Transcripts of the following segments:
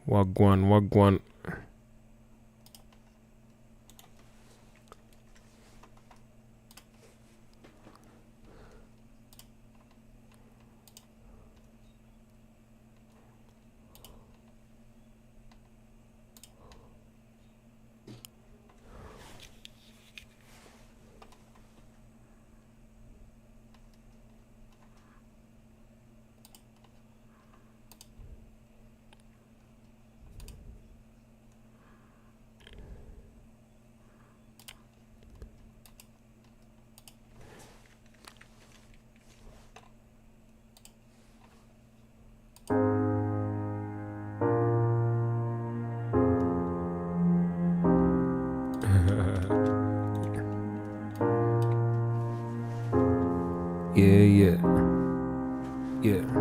Wagwan, wagwan. Yeah.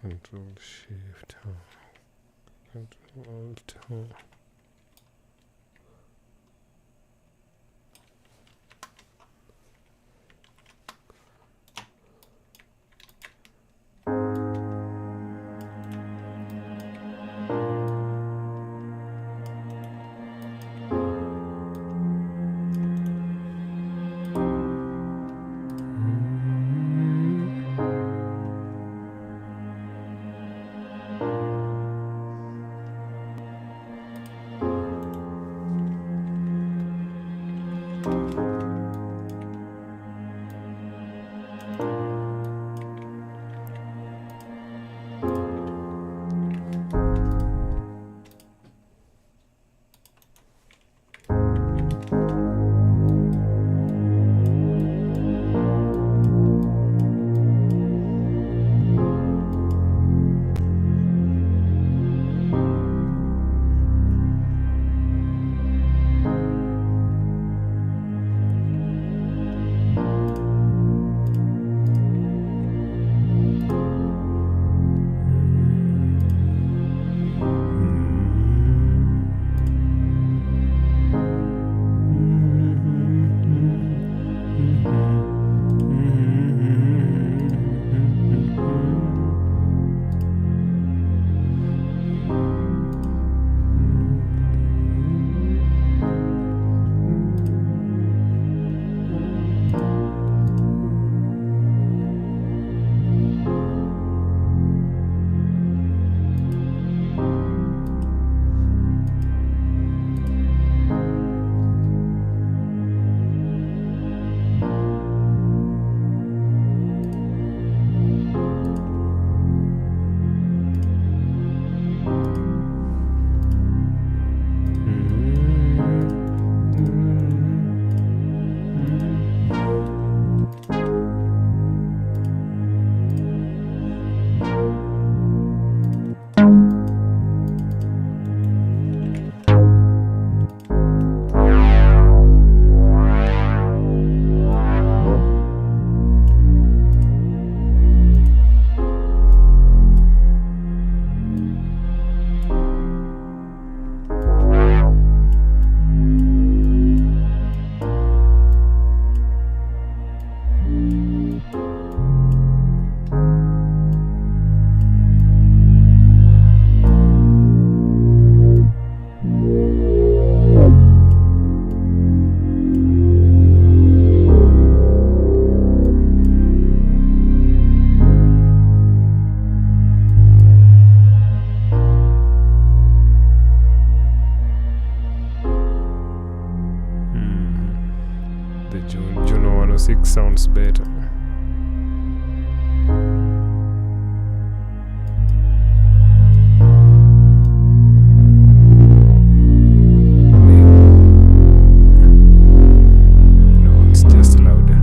Control Shift Home. Control Alt Home. sounds better. No, it's just louder.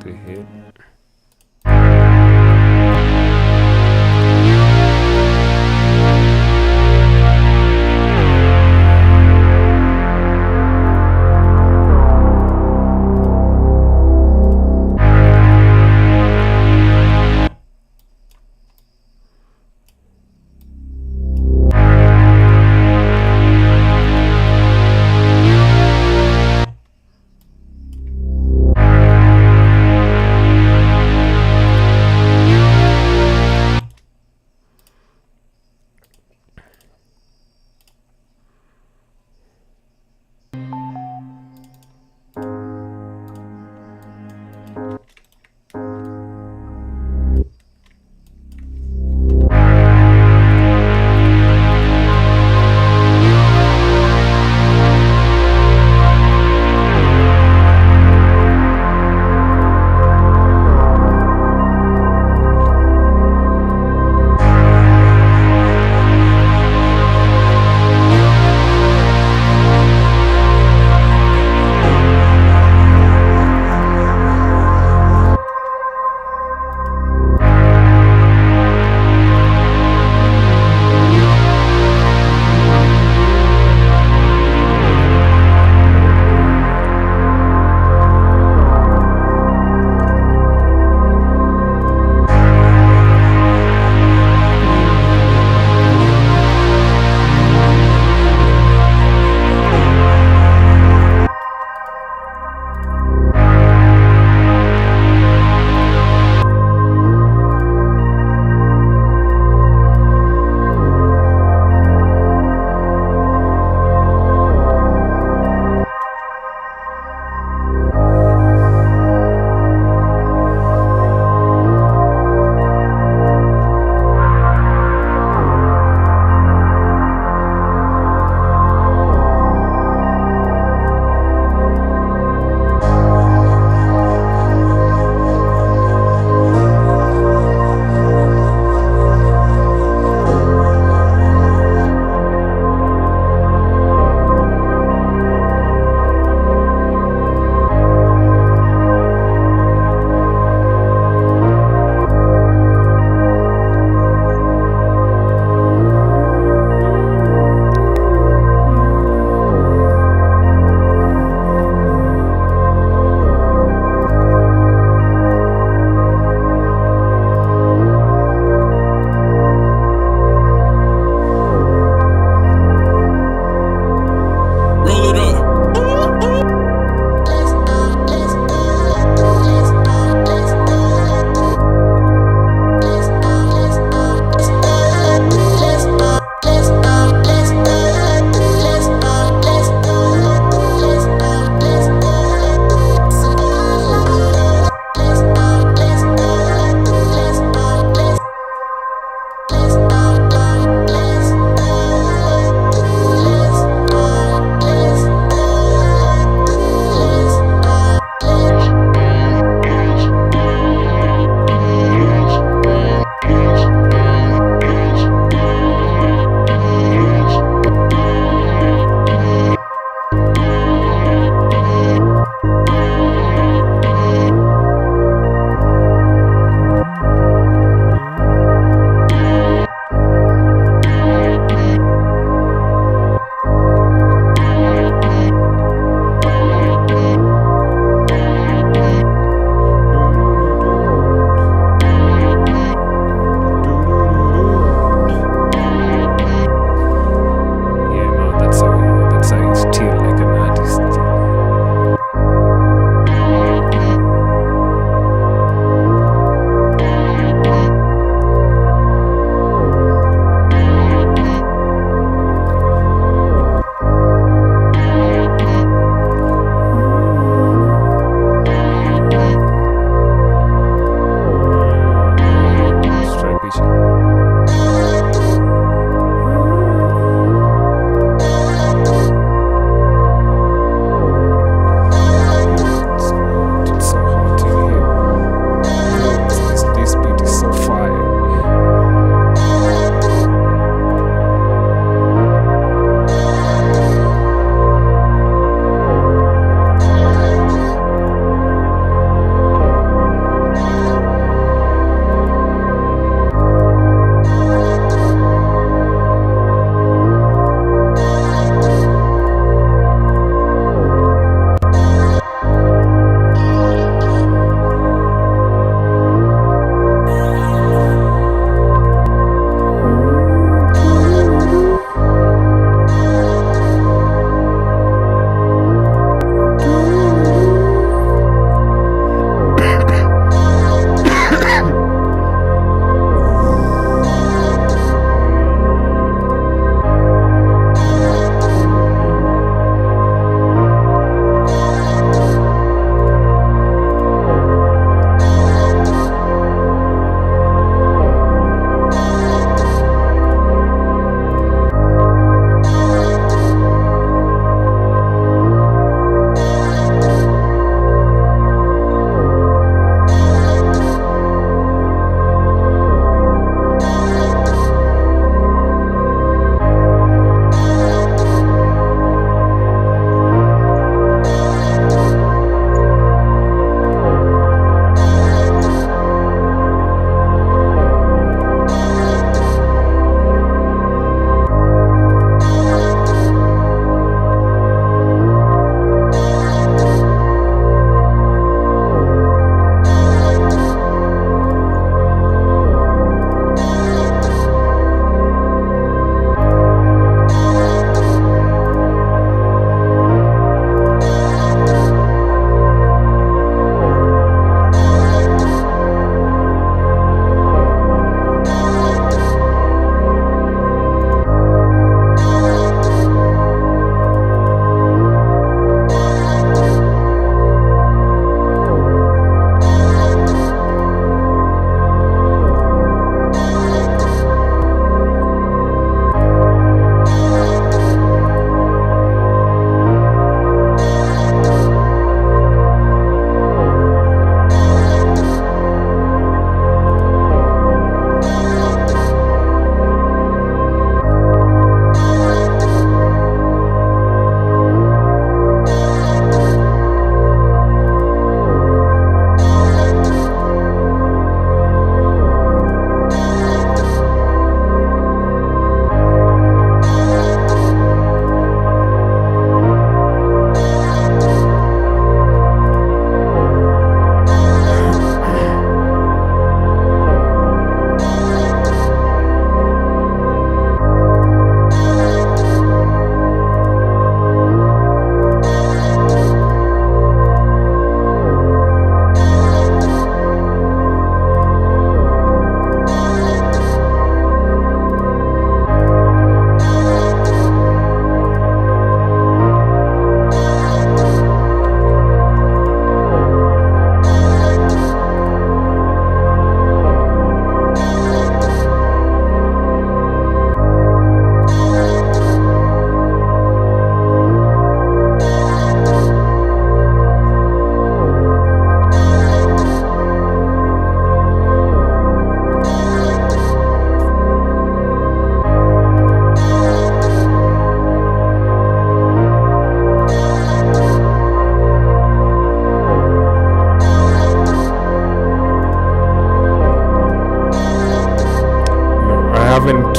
the hit.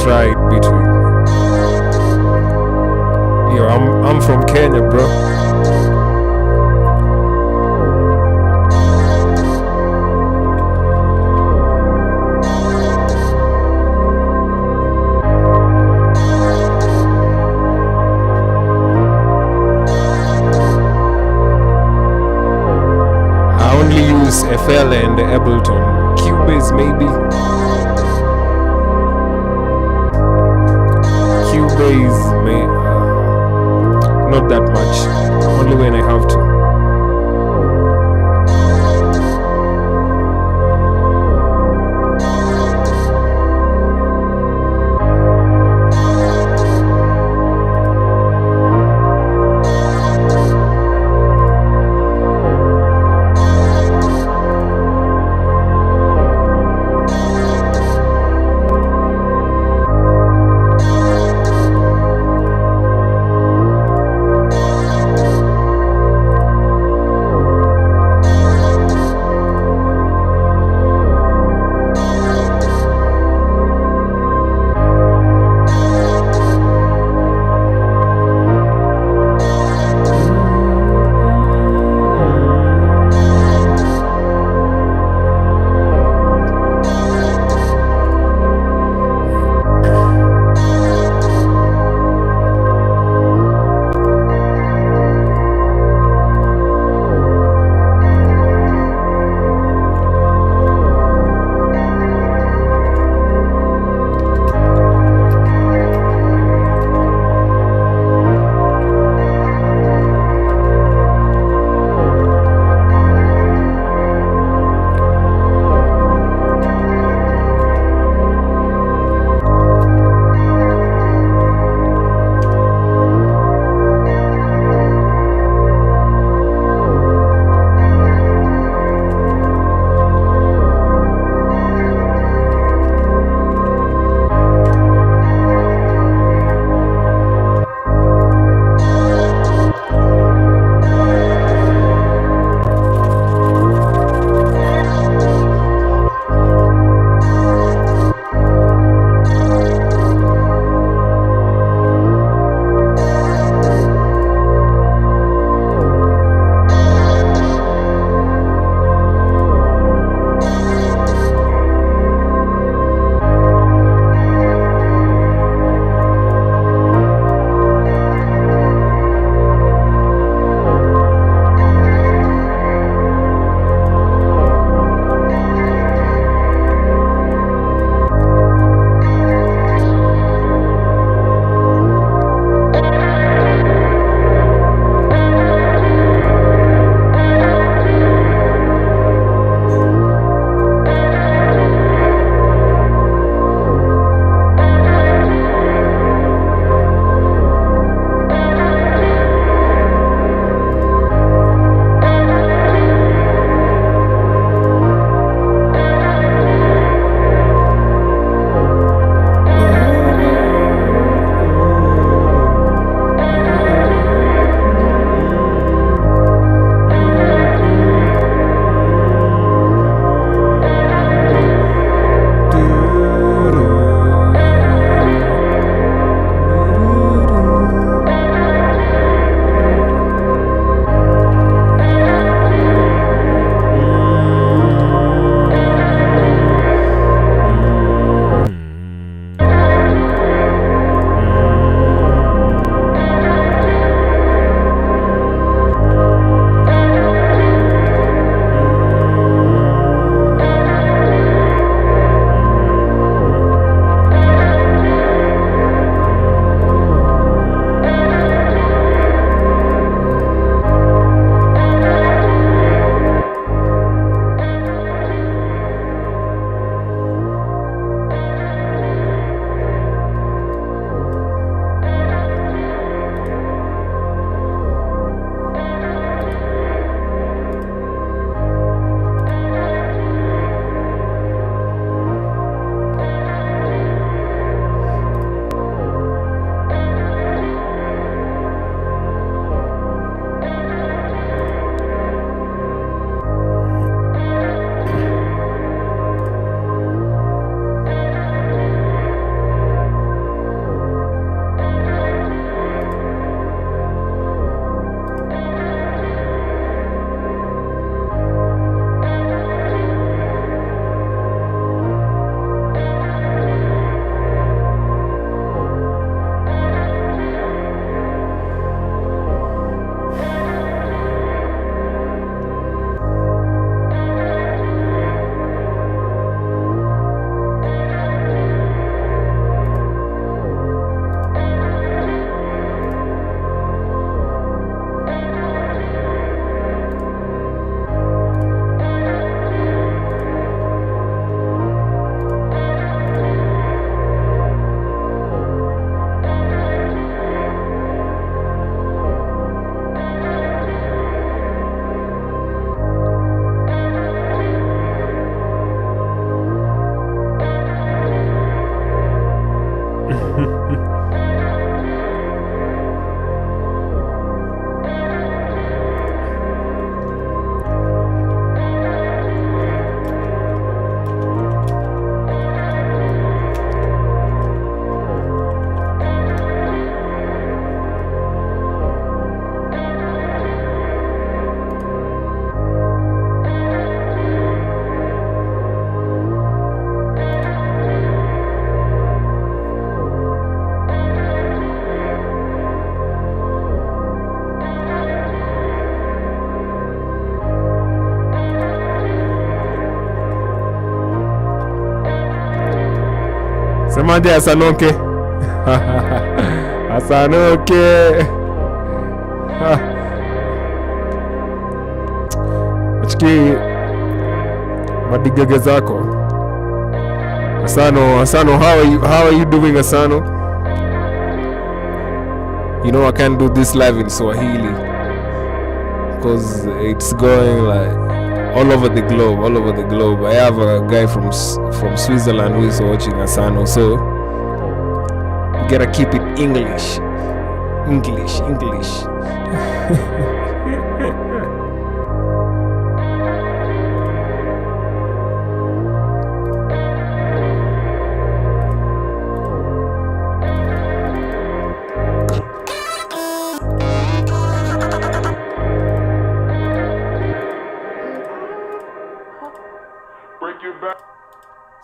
try it between. Yo, I'm from Kenya, bro. I only use FL and Ableton. Cubase maybe. Cubase may not that much. Only when I have to. Semaje Asanoke? Asanoke. Achiki madigage zako. Asano, how are you doing, Asano? You know I can't do this live in Swahili because it's going like all over the globe. I have a guy from Switzerland who is watching Asano, so you gotta keep it English.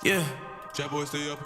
Yeah, Chat boy stay up.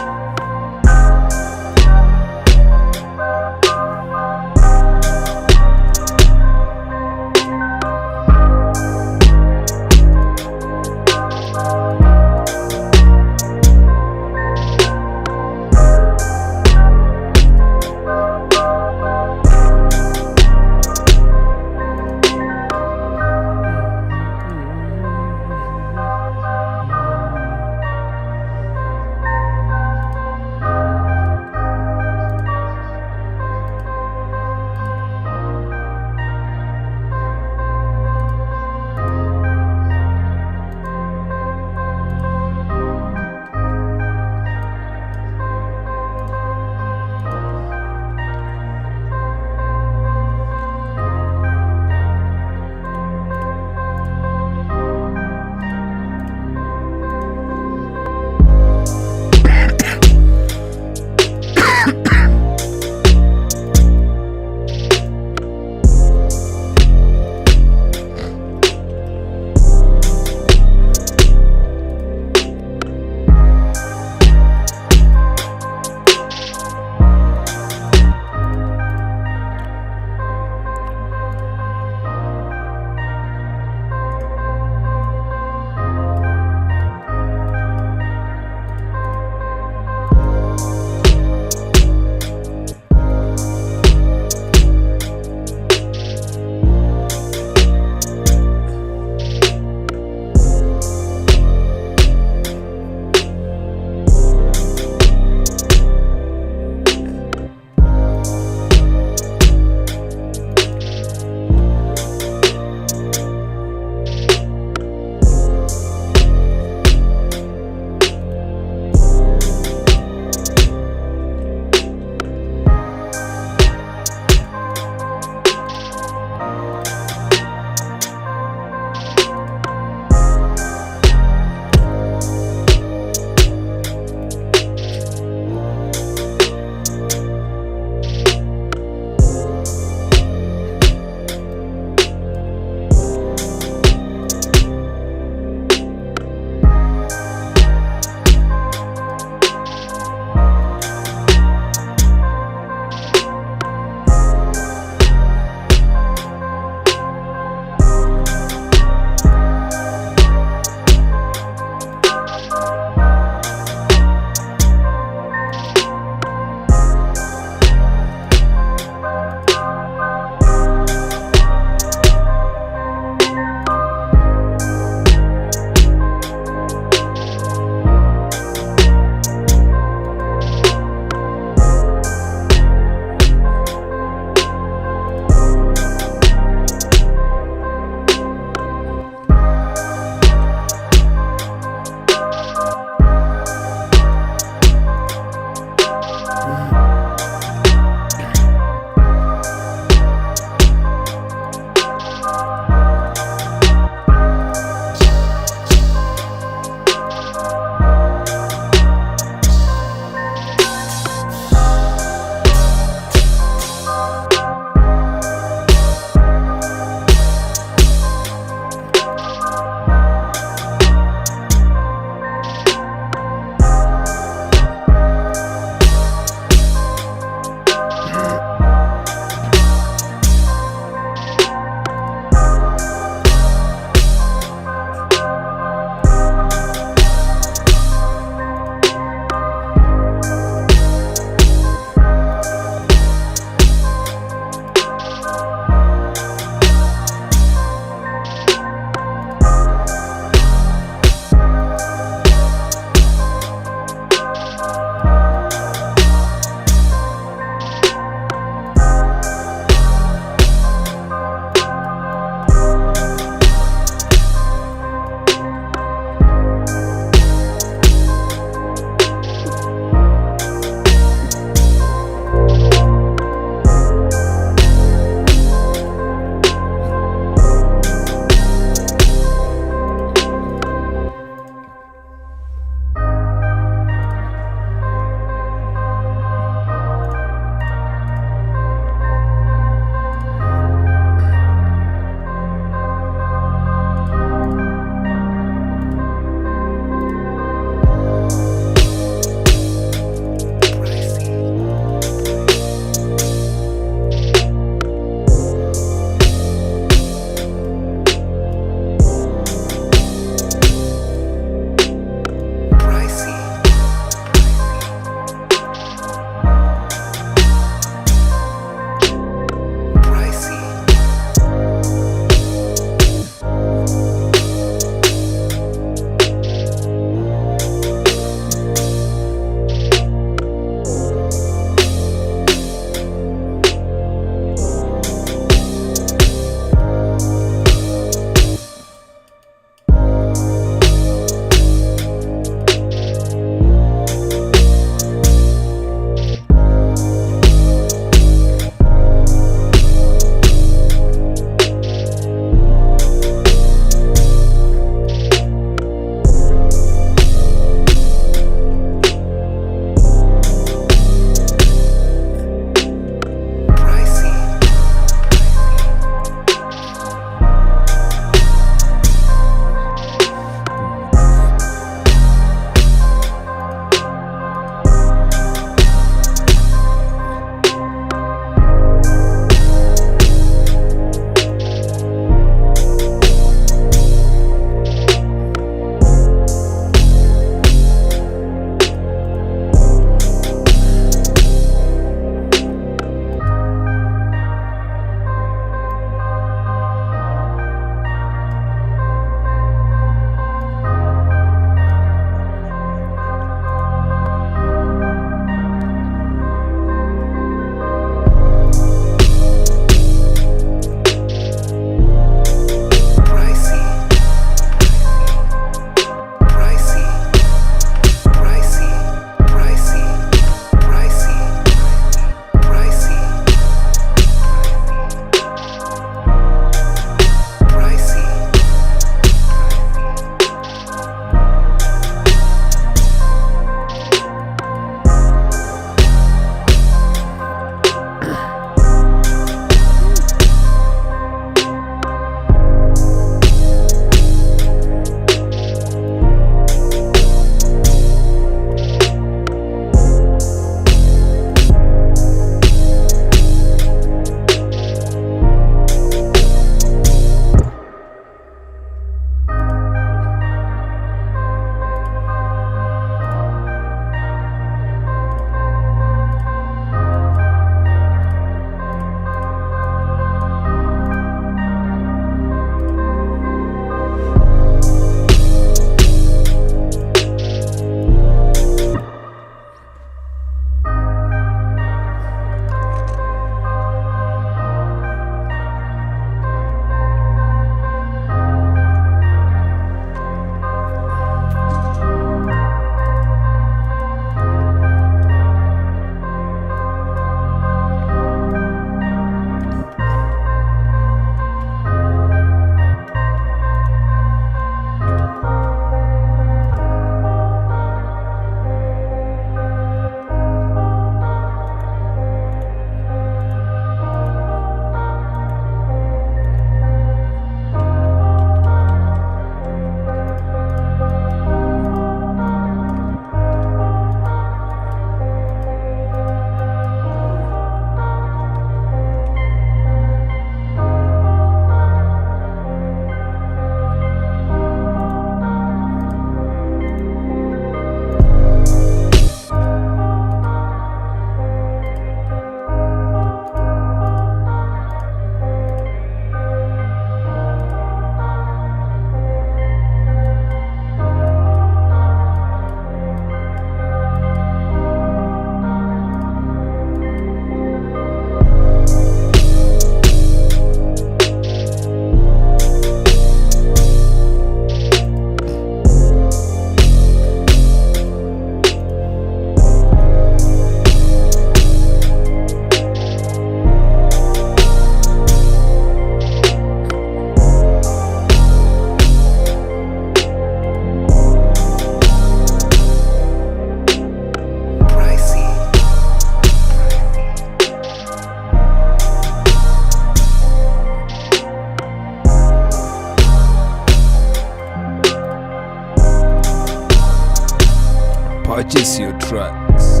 purchase your tracks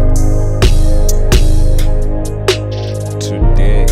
today.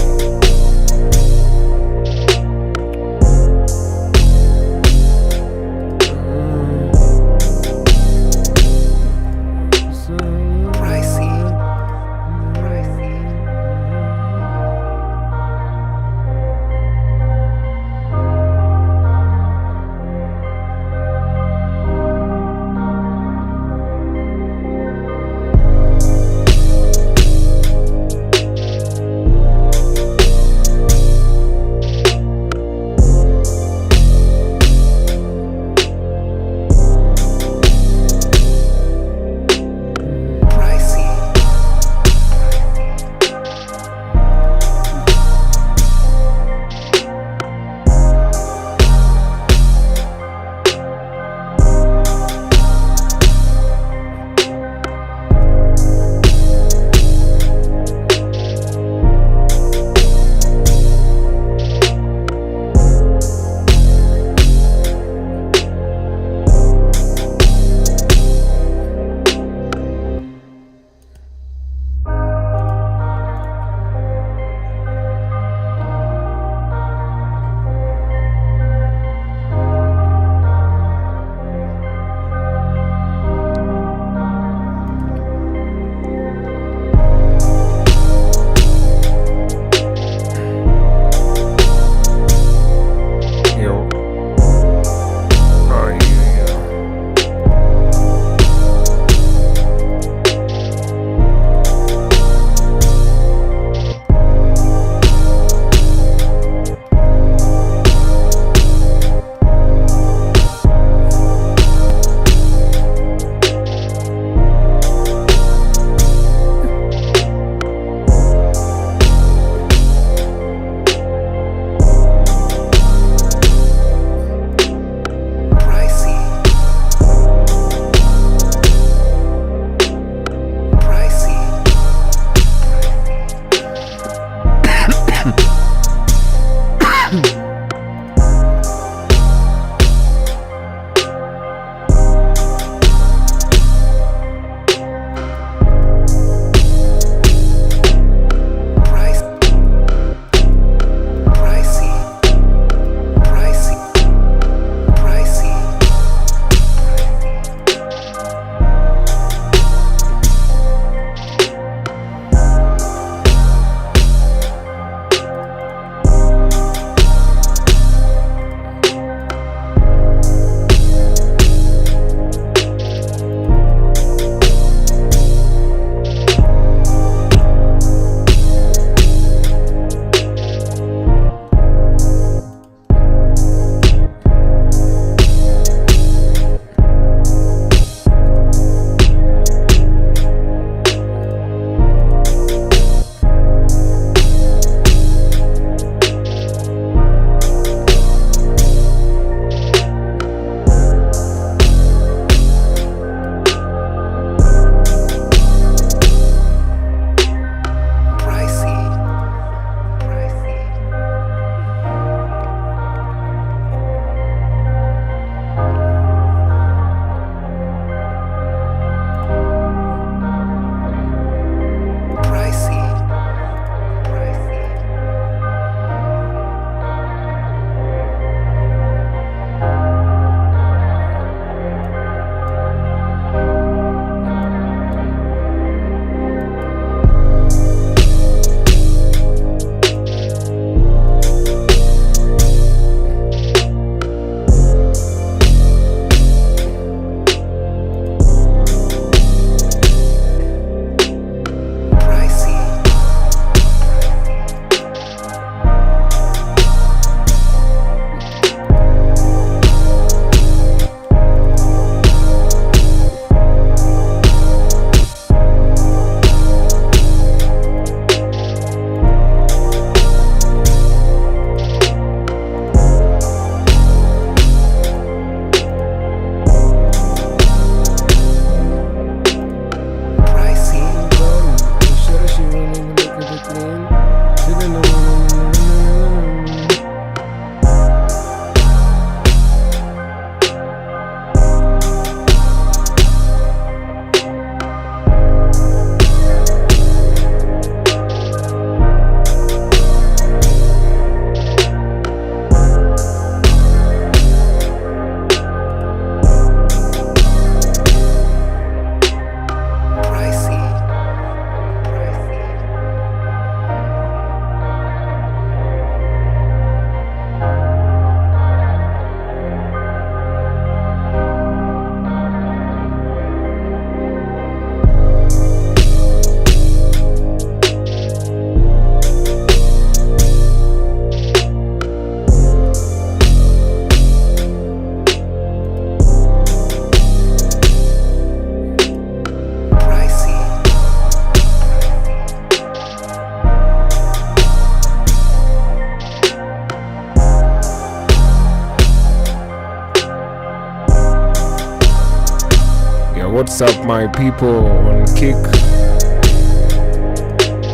Yeah, what's up my people on Kick?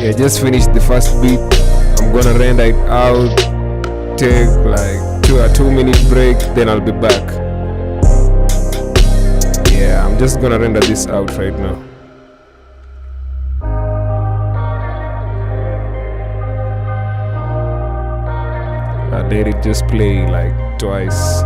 Yeah, just finished the first beat. I'm gonna render it out, take like a 2-minute break, then I'll be back. Yeah, I'm just gonna render this out right now. I let it just play like twice.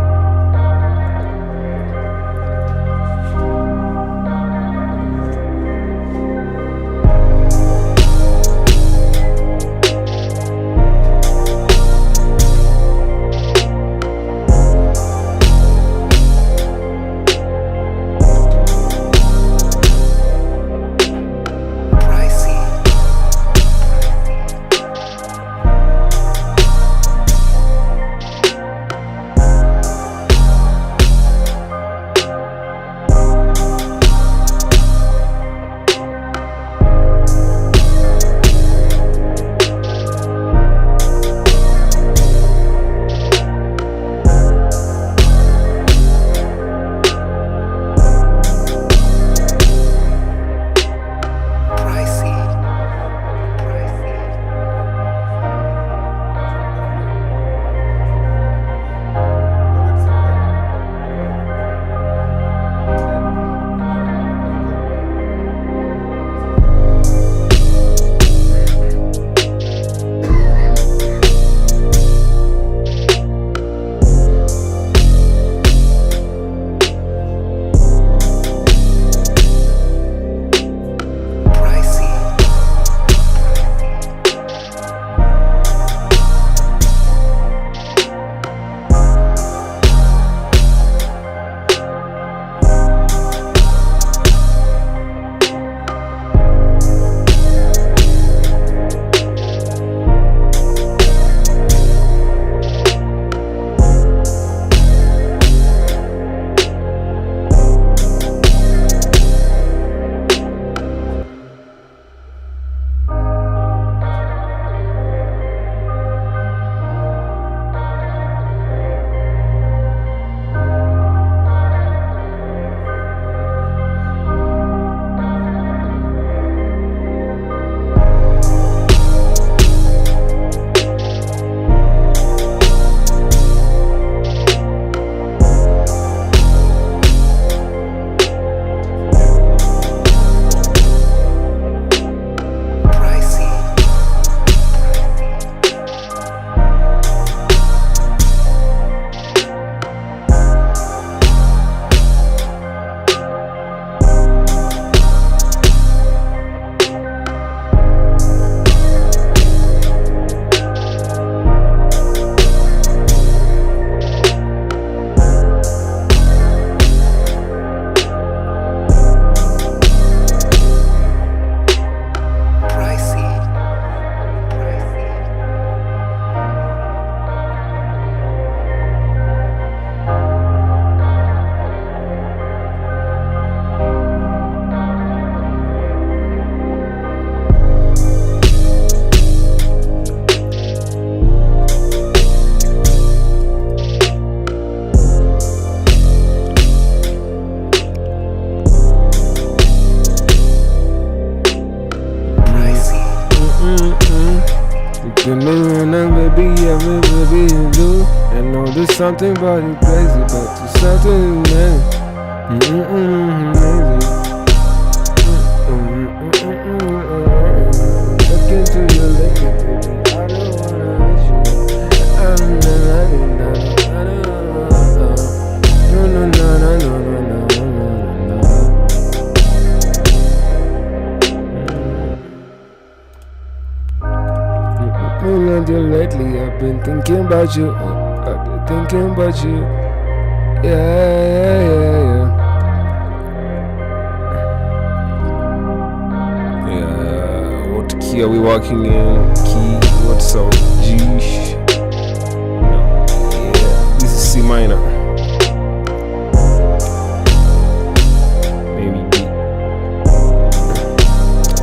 I know there's something about you crazy, but there's something look into your liquor, baby. I don't wanna let you. I don't lately, I've been thinking about you. I've been thinking about you. Yeah. What key are we walking in? Key, what's up? G. Yeah, this is C minor. Maybe B.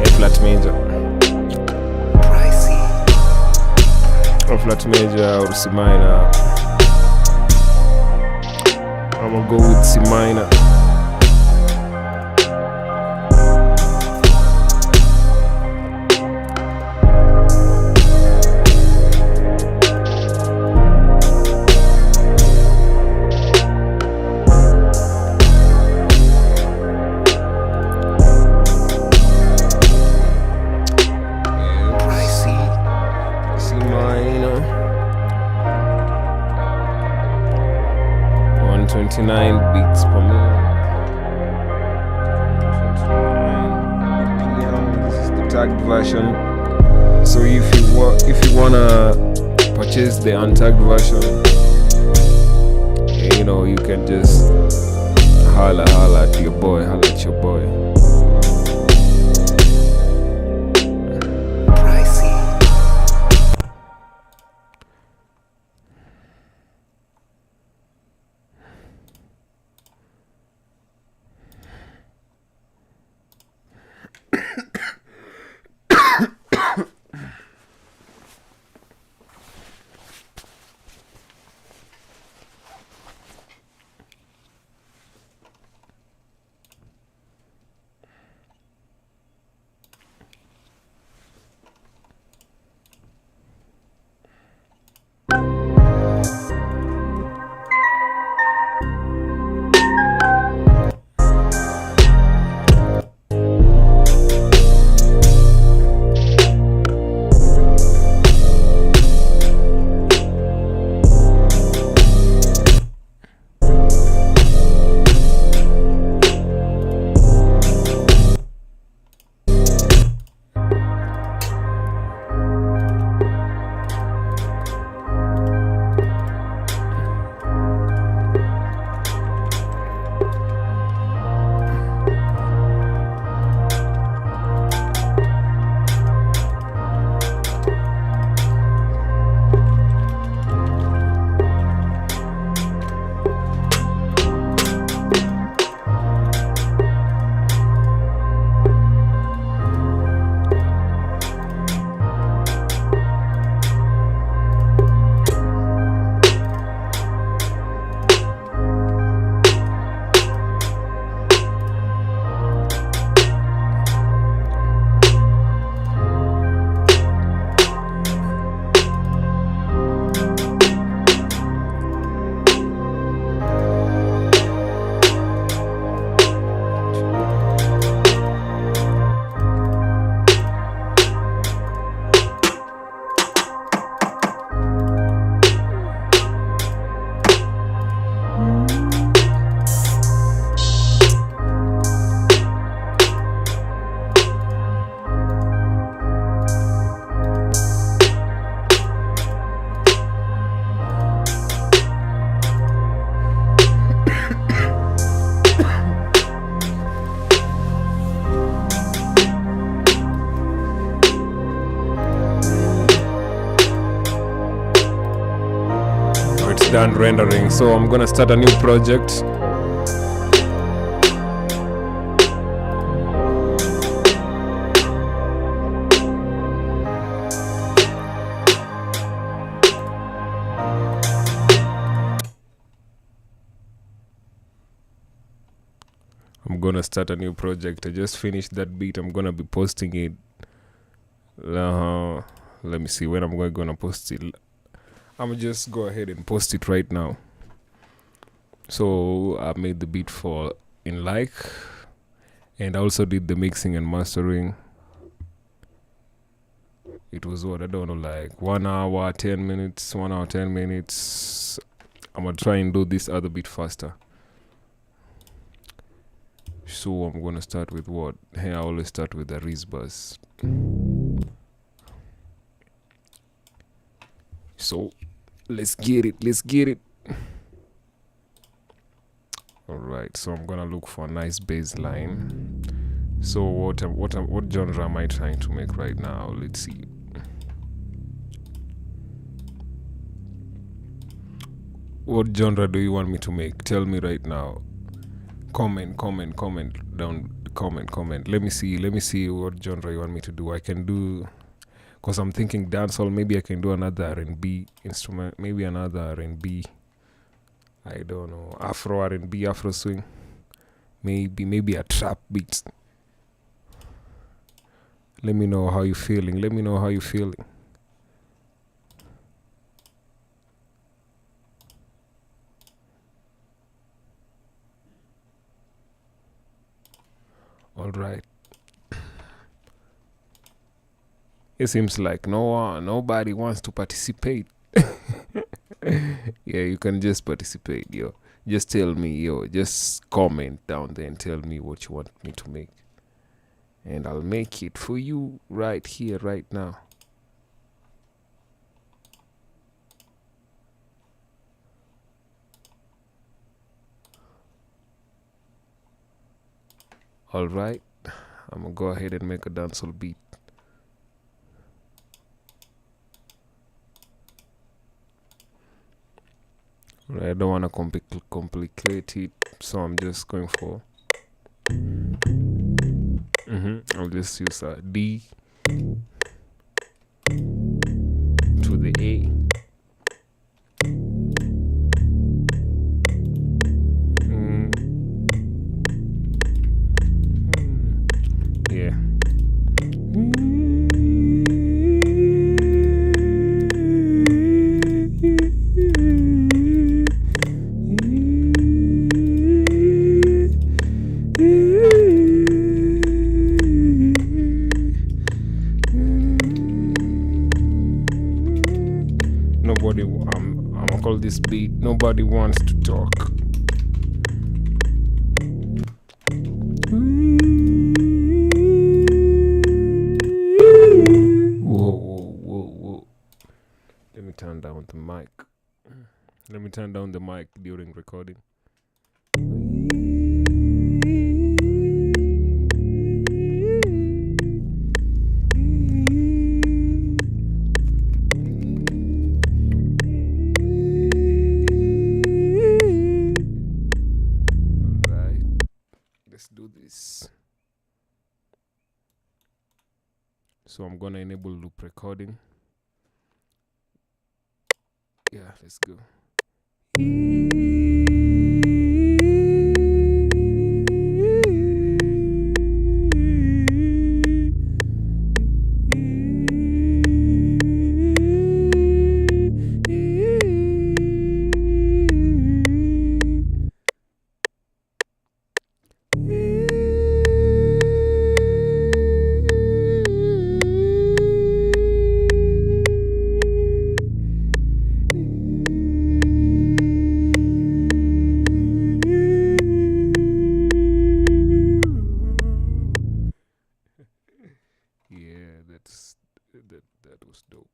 A flat major. A flat major or C minor. I'm gonna go with C minor. version. So if you wanna purchase the untagged version, you can just holla at your boy. Done rendering, so I'm gonna start a new project. I just finished that beat. I'm gonna be posting it. Let me see when I'm gonna post it. I'm just go ahead and post it right now. So I made the beat for in and I also did the mixing and mastering. It was like 1 hour 10 minutes. I'm gonna try and do this other bit faster. So I'm gonna start with what? Hey, I always start with the Riz bus. So let's get it. Alright, so I'm gonna look for a nice bass line. So what genre am I trying to make right now? Let's see. What genre do you want me to make? Tell me right now. Comment down. Comment. Let me see what genre you want me to do. I can do, because I'm thinking dancehall. Maybe I can do another R&B instrument. Maybe another R&B. I don't know. Afro R&B, Afro swing. Maybe a trap beat. Let me know how you feeling. All right. It seems like nobody wants to participate. Yeah, you can just participate, yo. Just tell me, yo. Just comment down there and tell me what you want me to make. and I'll make it for you right here, right now. All right, I'm gonna go ahead and make a dancehall beat. I don't want to complicate it, so I'm just going for. I'll just use a D to the A. Yeah. I'm gonna call this beat Nobody Wants to Talk. Whoa. Let me turn down the mic. Let me turn down the mic during recording. Let's do this. So I'm gonna enable loop recording. Yeah, let's go. That was dope.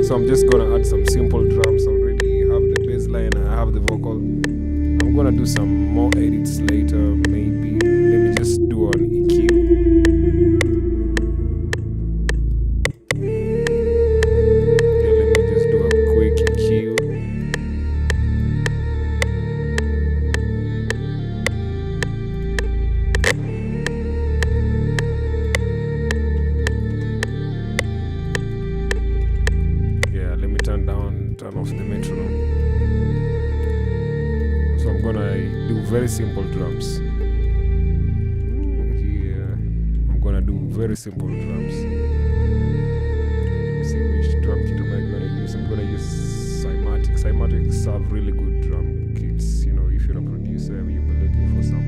So I'm just gonna add some simple drums. Already have the bass line, I have the vocal. I'm gonna do some more edits later, maybe. Let me just do an EQ. Yeah, let me just do a quick EQ. Turn off the metronome. gonna do very simple drums. Here, I'm gonna do very simple drums. Let's see which drum kit am I gonna use. I'm gonna use Cymatics. Cymatics have really good drum kits. You know, if you're a producer, you'll be looking for some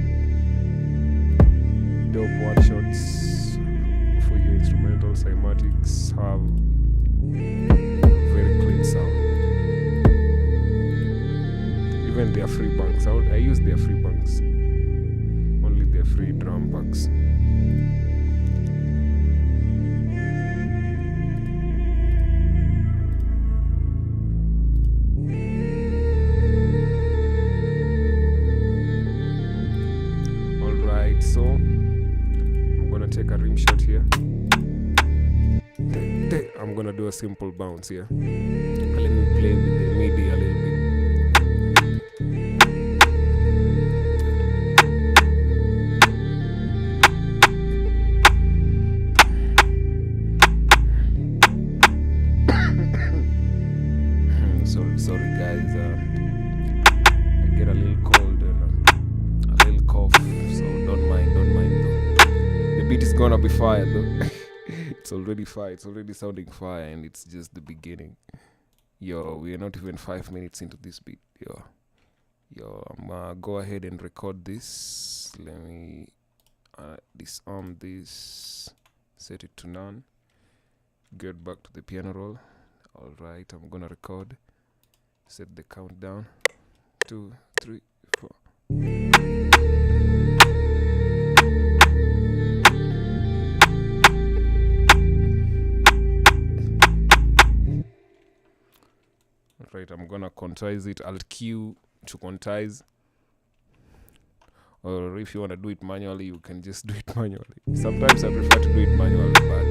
dope one shots for your instrumental. Cymatics have very clean sound. Even their free banks. I use their free banks. Only their free drum packs. Alright, so I'm gonna take a rim shot here. I'm gonna do a simple bounce here. Let me play with the MIDI a little bit. Sorry guys, I get a little cold and a little cough, so don't mind though. The beat is gonna be fire though. It's already fire, it's already sounding fire, and it's just the beginning. Yo, we are not even 5 minutes into this beat. Yo, I'm gonna go ahead and record this. Let me disarm this, set it to none, get back to the piano roll. Alright, I'm gonna record. Set the countdown. 2, 3, 4. Right, I'm gonna quantize it. Alt Q to quantize. Or if you wanna do it manually, you can just do it manually. Sometimes I prefer to do it manually, but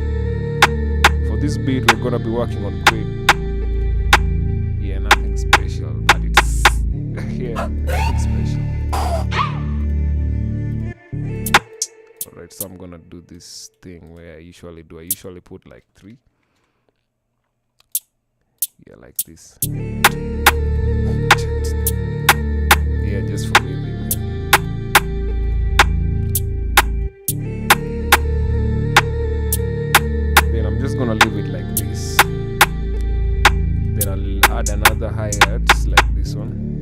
for this beat we're gonna be working on grid. Yeah, nothing special, but it's yeah, nothing special. Alright, so I'm gonna do this thing where I usually do. I usually put like 3. Yeah, like this. Yeah, just for me. Then I'm just gonna leave it like this. Then I'll add another hi-hat like this one.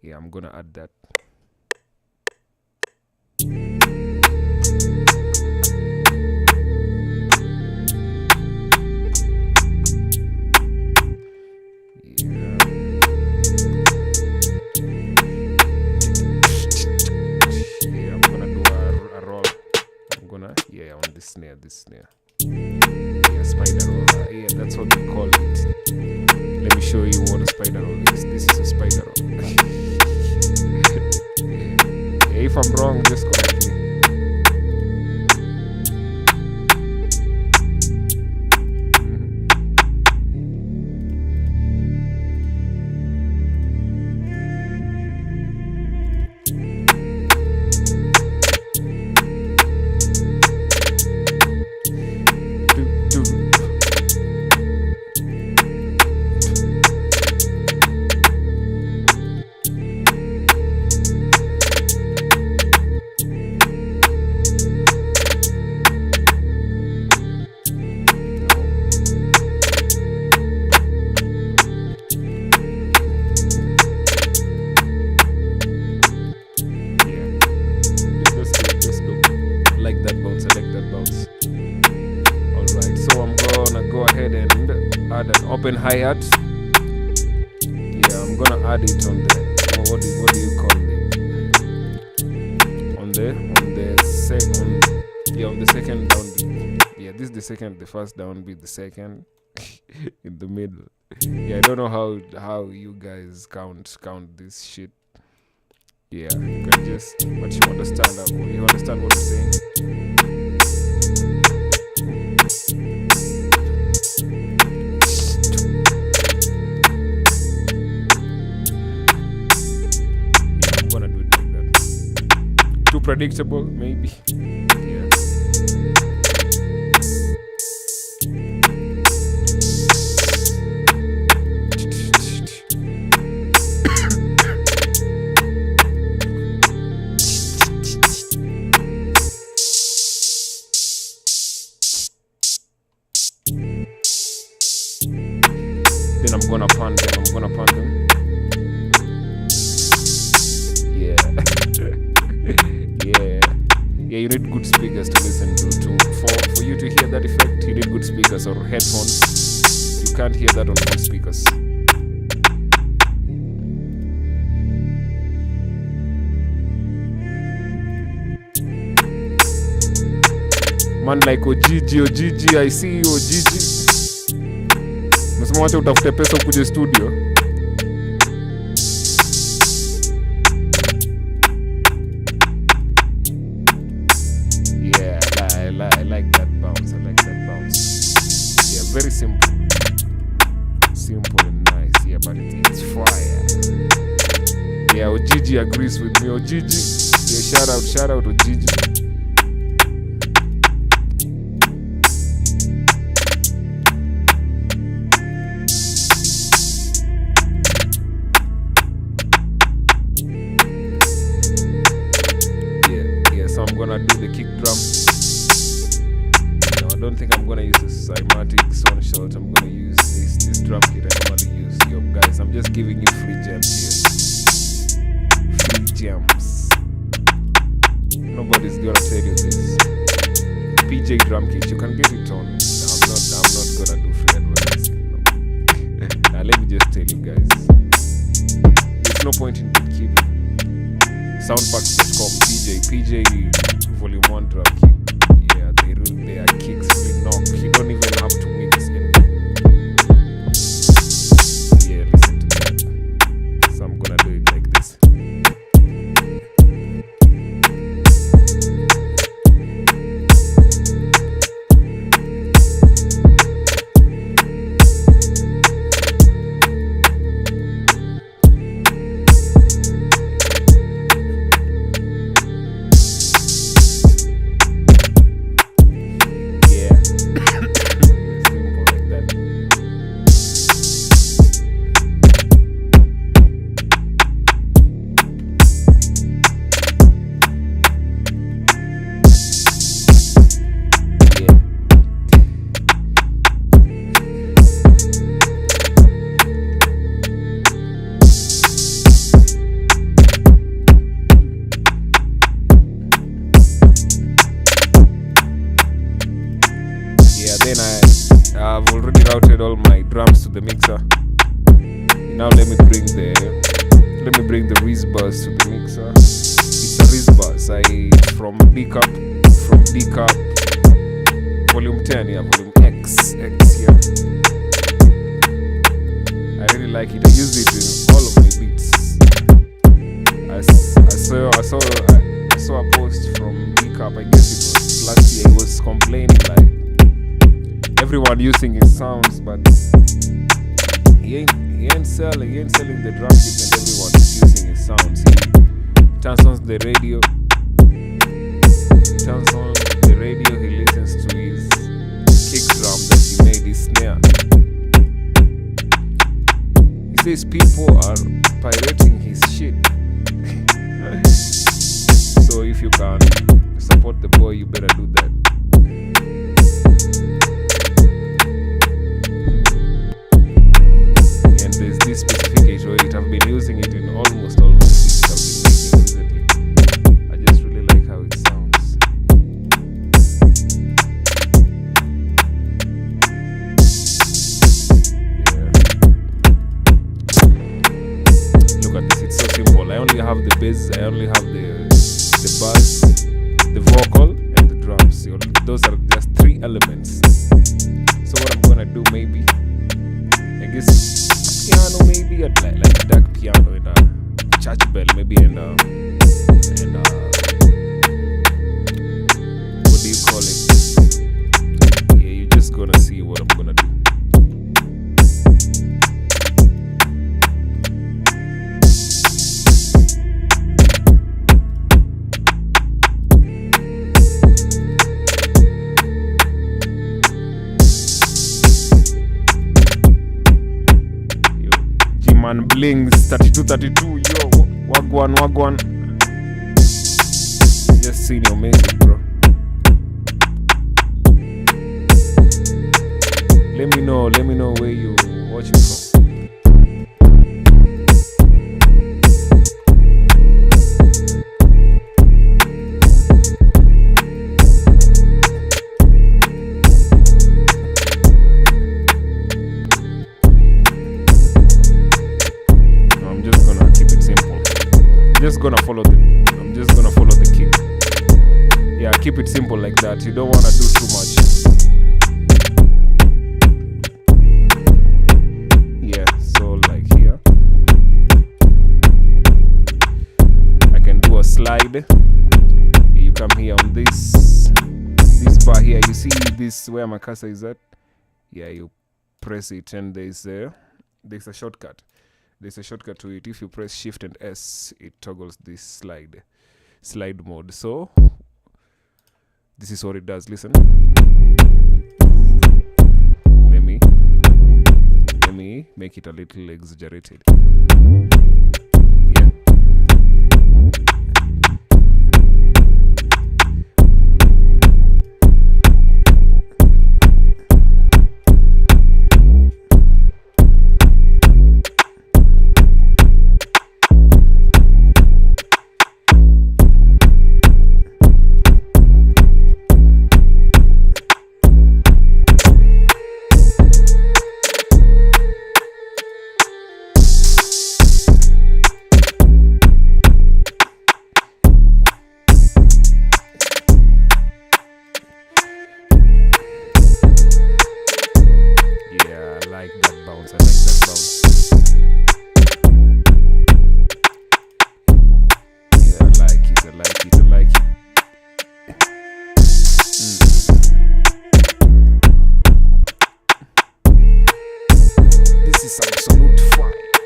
Yeah, I'm gonna add that. This snare. Yeah, spider roll. Yeah, that's what we call it. Let me show you what a spider roll is. This is a spider roll. Yeah, if I'm wrong, just correct me. Add an open hi-hat. Yeah, I'm gonna add it on the what do you call it? On the second downbeat. Yeah, this is the first downbeat, the second in the middle. Yeah, I don't know how you guys count this shit. Yeah, you can just, but you understand what I'm saying. Predictable, maybe. Yeah. you need good speakers to listen to. For you to hear that effect, you need good speakers or headphones. You can't hear that on phone speakers. Man like Ogigi, I see you Ogigi. Nasema wacha utafute pesa ukuje studio. Yeah, I like that bounce. Yeah, very simple. Simple and nice. Yeah, but it's fire. Yeah, Ogigi agrees with me. Ogigi. Yeah, shout out Ogigi. I'm gonna do the kick drum. No, I don't think I'm gonna use this cymatic sound shot. I'm gonna use this drum kit I normally use. Yo guys, I'm just giving you free gems here. Free gems. Nobody's gonna tell you this. PJ drum kit, you can get it on. I'm not gonna do free advertising. No. Now let me just tell you guys. There's no point in gatekeeping. Soundpacks.com, PJ volume 1 drum kit. Yeah, they rule their kicks really knock. You don't even have to mix anything. Yeah, listen to that. So I'm gonna do it like this. Then I've already routed all my drums to the mixer. Now let me bring the Riz bus to the mixer. It's a Riz bus. It's from D cup, volume 10, yeah, volume X here. I really like it. I use it in all of my beats. I saw a post from D cup. I guess it was last year. He was complaining like everyone using his sounds, but he ain't selling the drum kit, and everyone is using his sounds. He turns on the radio. He listens to his kick drum that he made, his snare. He says people are pirating his shit. So if you can support the boy, you better do that. There's this specific H08. I've been using it in almost all my beats I've been making recently. I just really like how it sounds. Yeah. Look at this, it's so simple. I only have the bass, I only have the bass, the vocal, and the drums. Those are just 3 elements. So what I'm gonna do, maybe, I guess piano, maybe like a dark piano and a church bell, maybe, and what do you call it? Yeah, you're just gonna see what I'm gonna do. Man blings 3232, yo, wagwan. Just seen your message, bro. Let me know where you watching from. just gonna follow the kick. Yeah, keep it simple like that. You don't wanna do too much. Yeah, so like here I can do a slide. You come here on this bar here. You see this where my cursor is at? Yeah, you press it and there's a shortcut. There's a shortcut to it. If you press Shift and S, it toggles this slide mode. So this is what it does. Listen. Let me make it a little exaggerated. Yeah.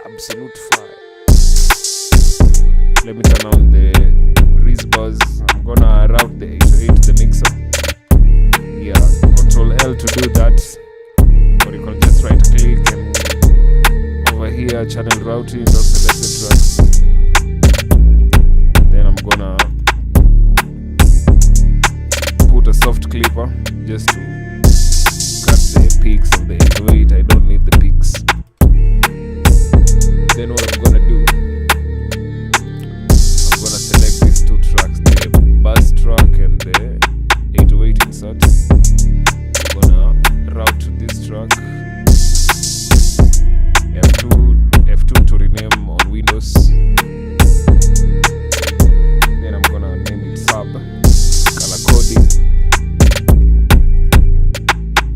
Absolute fire. Let me turn on the Rizbuzz. I'm gonna route the 808 to the mixer. Yeah, Control L to do that. Or you can just right click and over here channel routing, just select the tracks. Then I'm gonna put a soft clipper just to cut the peaks of the 808. I don't need the peaks. Then what I'm gonna do, I'm gonna select these two tracks, the bass track and the 808 insert. I'm gonna route to this track, F2 to rename on Windows. Then I'm gonna name it sub, color coding.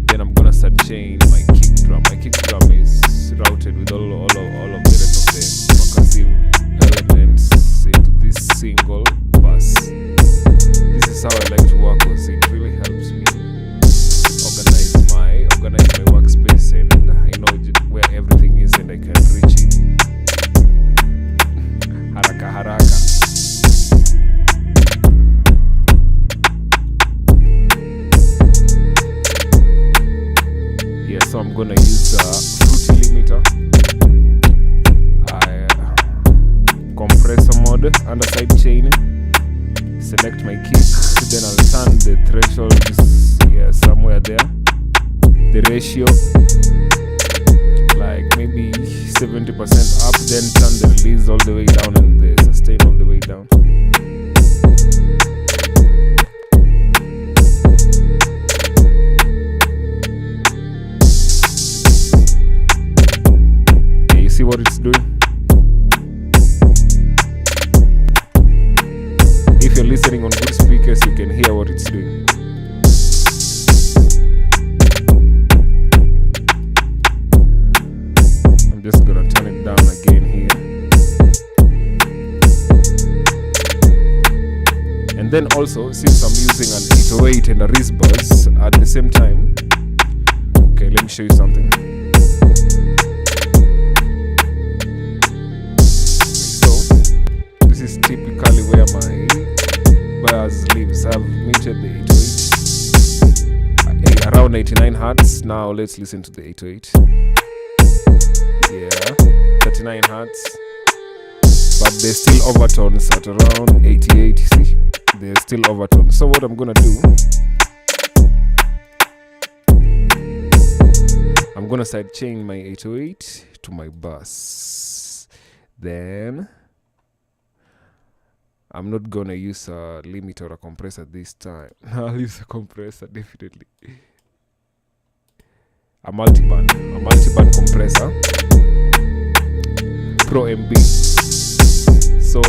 Then I'm gonna start chain my kick drum. My kick drum is routed with all of the rest of the percussive elements into this single bass. This is how I like to work, because it really helps me organize my workspace, and I know where everything is and I can reach it. Haraka haraka. Yeah, so I'm gonna use Fruity limiter, compressor mode, underside chain, select my kick, then I'll turn the threshold, somewhere there, the ratio like maybe 70% up, then turn the release all the way down and the sustain all the way down. See what it's doing. If you're listening on good speakers, you can hear what it's doing. I'm just gonna turn it down again here. And then also, since I'm using an 808 and a Rizbuzz at the same time, okay, let me show you something. This is typically where my bass lives. I've muted the 808 around 89 hertz. Now let's listen to the 808. Yeah, 39 hertz. But there's still overtones at around 88. See, there's still overtones. So what I'm gonna do, I'm gonna sidechain my 808 to my bass. Then I'm not gonna use a limiter or a compressor this time. I'll use a compressor, definitely. A multiband compressor, Pro MB. So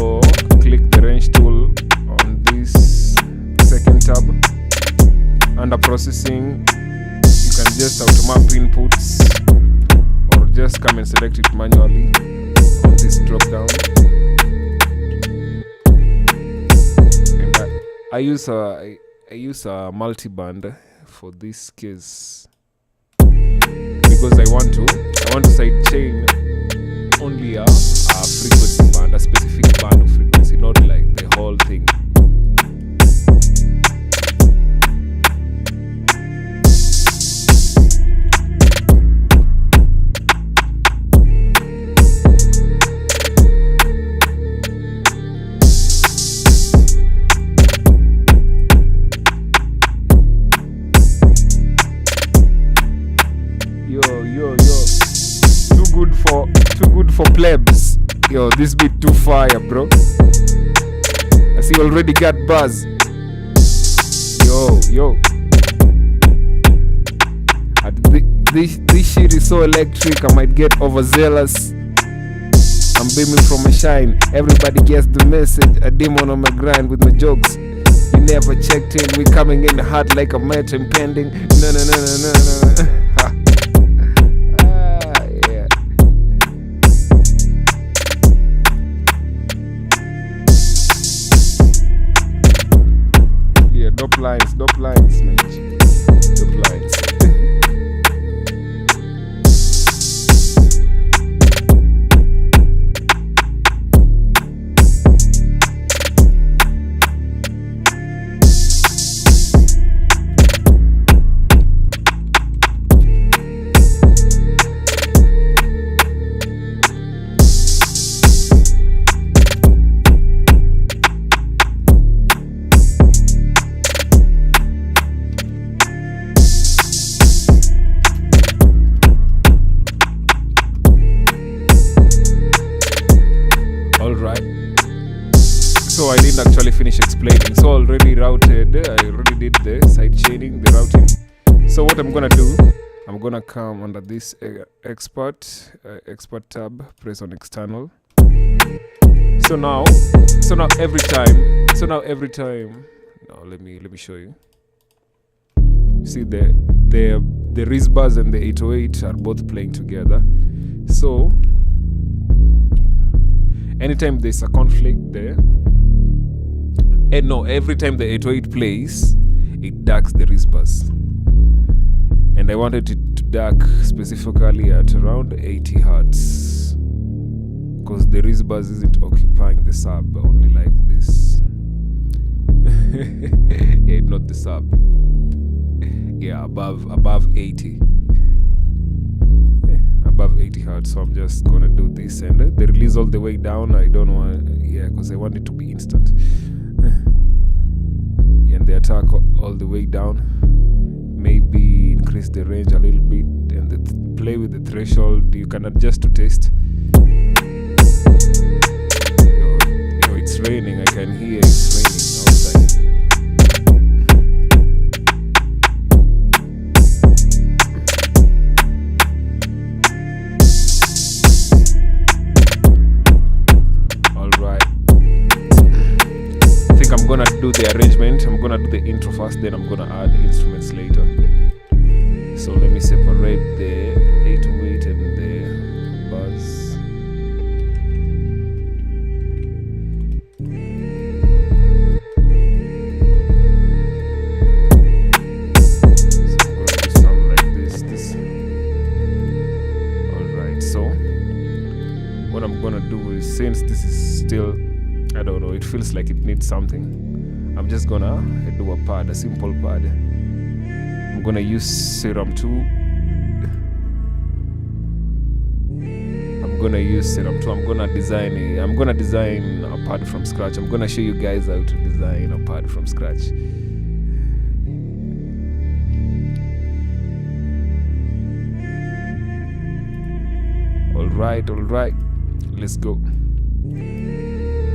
under processing, you can just automap inputs or just come and select it manually on this drop down. And I use a multi-band for this case because I want to sidechain only a frequency band, a specific band of frequency, not like the whole thing. Too good for plebs. Yo, this beat too fire, bro. I see you already got buzz. Yo. This shit is so electric, I might get overzealous. I'm beaming from a shine. Everybody gets the message. A demon on my grind with my jokes. You never checked in. We coming in hot like a match impending. No. Dope lines, mate. Dope lines. So I didn't actually finish explaining. So already routed, I already did the side chaining, the routing. So what I'm gonna do, I'm gonna come under this export tab, press on external. So now every time, now let me show you. See the Rizbars and the 808 are both playing together. So anytime there's a conflict there, and no, every time the 808 plays, it ducks the Rizbars. And I wanted it to duck specifically at around 80 hertz. Because the Rizbars isn't occupying the sub, only like this. Yeah, not the sub. Yeah, above 80. Above 80 hertz. So I'm just gonna do this, and the release all the way down. I don't want, because I want it to be instant. And the attack all the way down. Maybe increase the range a little bit and play with the threshold. You can adjust to taste. Yo, it's raining. I can hear it's raining outside. I'm gonna do the arrangement. I'm gonna do the intro first, then I'm gonna add the instruments later. So let me separate the 808 and the buzz. So I'm gonna do something like this. Alright, so what I'm gonna do is, since this is still, I don't know, it feels like it needs something, I'm just gonna do a pad, a simple pad. I'm gonna use Serum 2. I'm gonna design a pad from scratch. I'm gonna show you guys how to design a pad from scratch. Alright, let's go.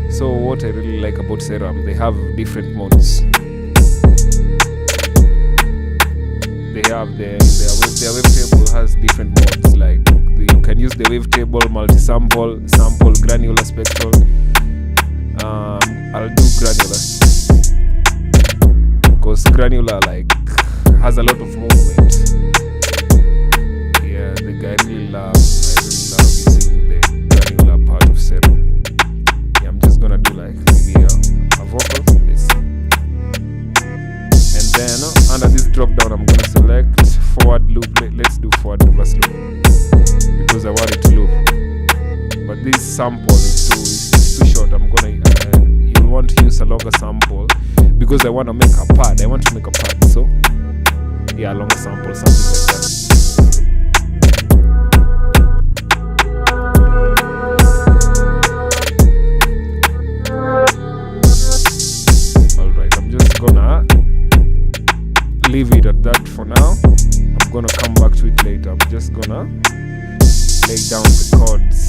So what I really like about Serum, they have different modes. They have their wavetable has different modes. Like you can use the wavetable, multi-sample, sample, granular, spectral. I'll do granular because granular, like, has a lot of movement. Yeah, the guy I really love using the granular part of Zero. Yeah, I'm just gonna do like maybe a vocal. Let's see. And then under this drop down, I'm gonna select forward loop. Let's do forward reverse loop because I want it to loop. But this sample is too short. I'm gonna you'll want to use a longer sample because I want to make a pad. I want to make a pad, so yeah, a longer sample, something like that. Alright, I'm just gonna leave it at that for now. I'm gonna come back to it later. I'm just gonna lay down the chords.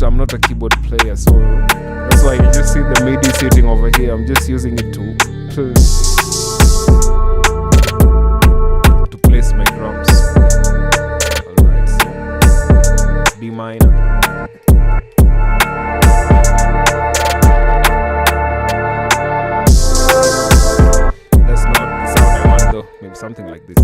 I'm not a keyboard player, so that's why you just see the MIDI sitting over here. I'm just using it to place my drums. Alright, so D minor. That's not the sound I want though. Maybe something like this.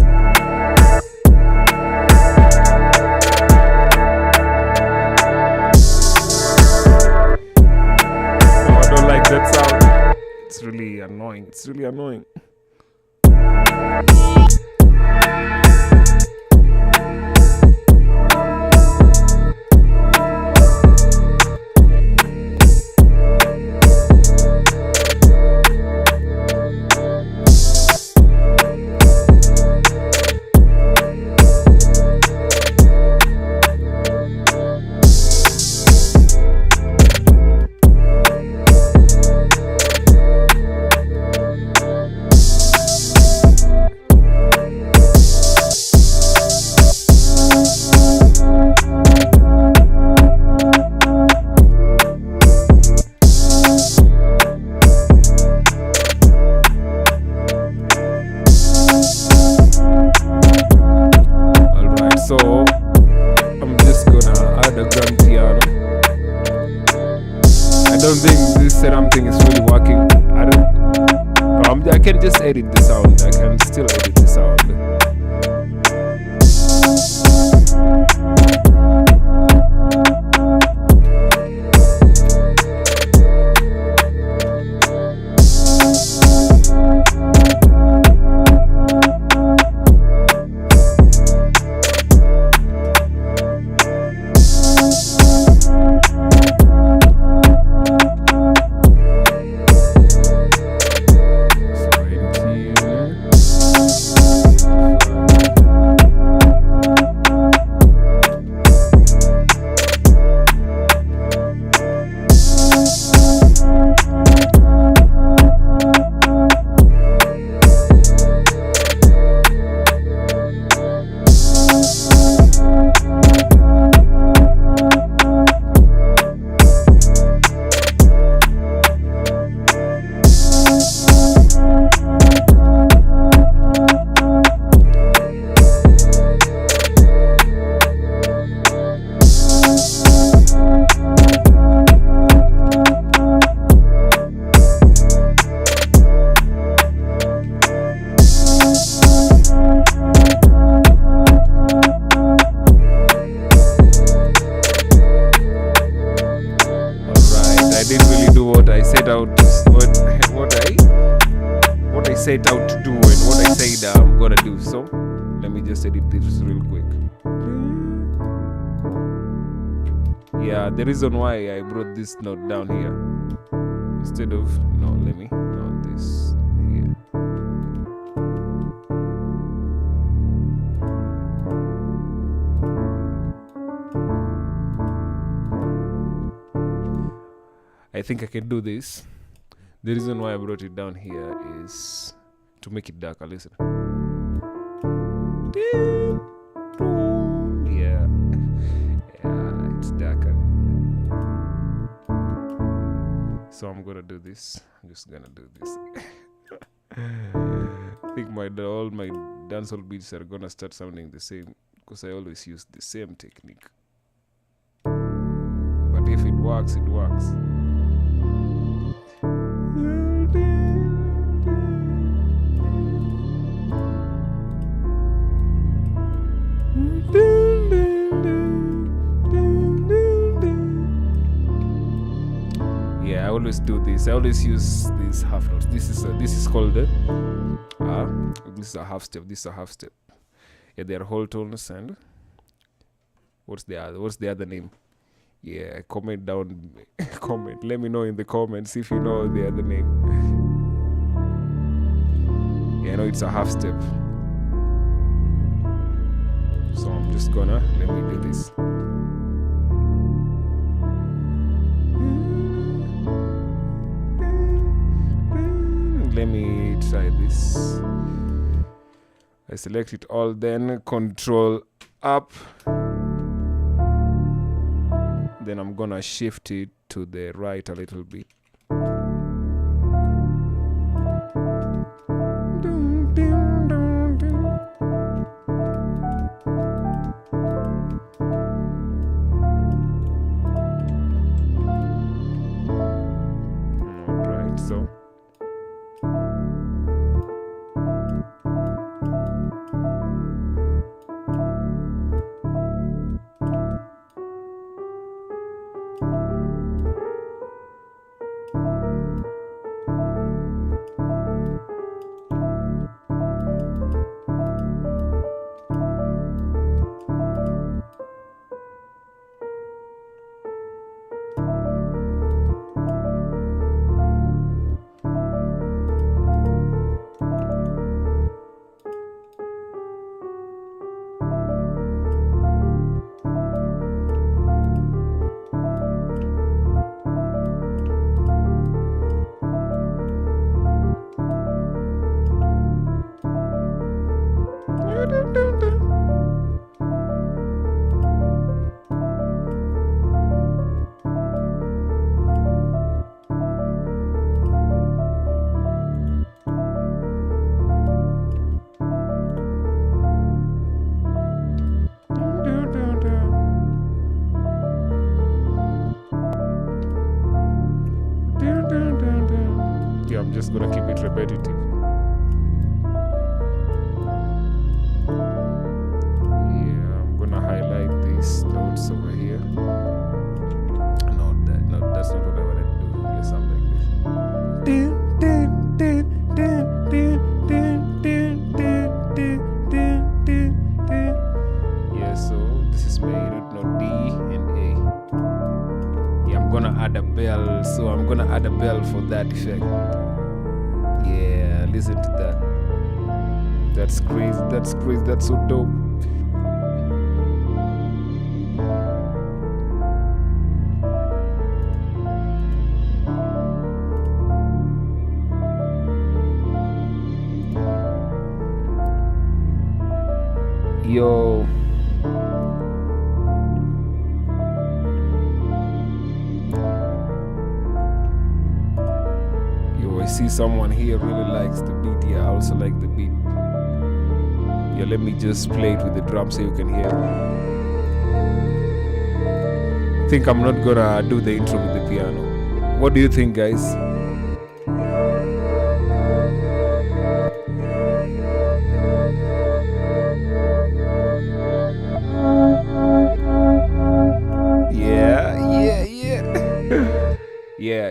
That sound, it's really annoying. It's really annoying. So I'm just gonna add a grand piano. I don't think this setup thing is really working. I can just edit the sound. I can still edit the sound. Set out to do and what I said I'm gonna do. So let me just edit this real quick. Yeah, the reason why I brought this note down here instead of let me not this here. I think I can do this. The reason why I brought it down here is to make it darker. Listen. Yeah, it's darker. So I'm gonna do this. I'm just gonna do this. I think all my dancehall beats are gonna start sounding the same because I always use the same technique. But if it works, it works. Yeah, I always do this. I always use these half notes. This is called this is a half step. This is a half step. Yeah, they are whole tones. And what's the other name? Yeah, comment down. Comment. Let me know in the comments if you know the other name. Yeah, I know it's a half step. So I'm just gonna let me do this. Let me try this. I select it all, then control up. Then I'm gonna shift it to the right a little bit. Alright, so yeah, I'm just gonna keep it repetitive. Yeah, I'm gonna highlight these notes over here. No, that's not what I wanted to do. Yeah, something like this. Yeah, so this is my root note D and A. Yeah, I'm gonna add a bell, so I'm gonna add a bell for that effect. Yeah, listen to that. That's crazy, that's so dope. Yo. I see someone here really likes the beat. Yeah, I also like the beat. Yeah, let me just play it with the drum so you can hear. I think I'm not gonna do the intro with the piano. What do you think, guys?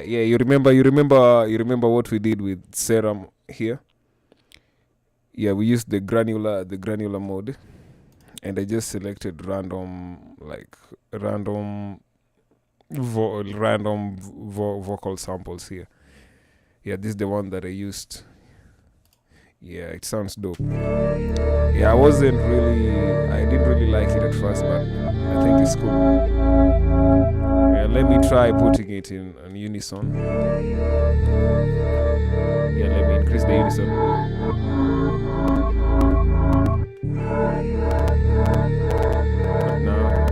Yeah, you remember what we did with Serum here? Yeah, we used the granular mode, and I just selected random vocal samples here. Yeah, this is the one that I used. Yeah, it sounds dope. Yeah, I didn't really like it at first, but I think it's cool. Yeah, let me try putting it in unison. Yeah, let me increase the unison. But now,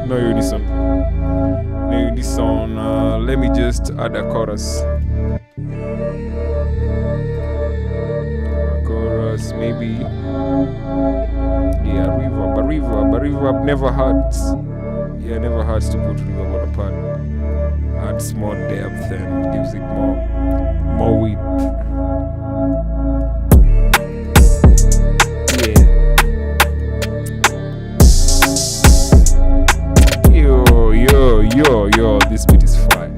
no unison. Let me just add a chorus. Maybe. Yeah, reverb never hurts. Yeah, never hurts to put reverb on a part. adds more depth and gives it more width. Yo, this beat is fire.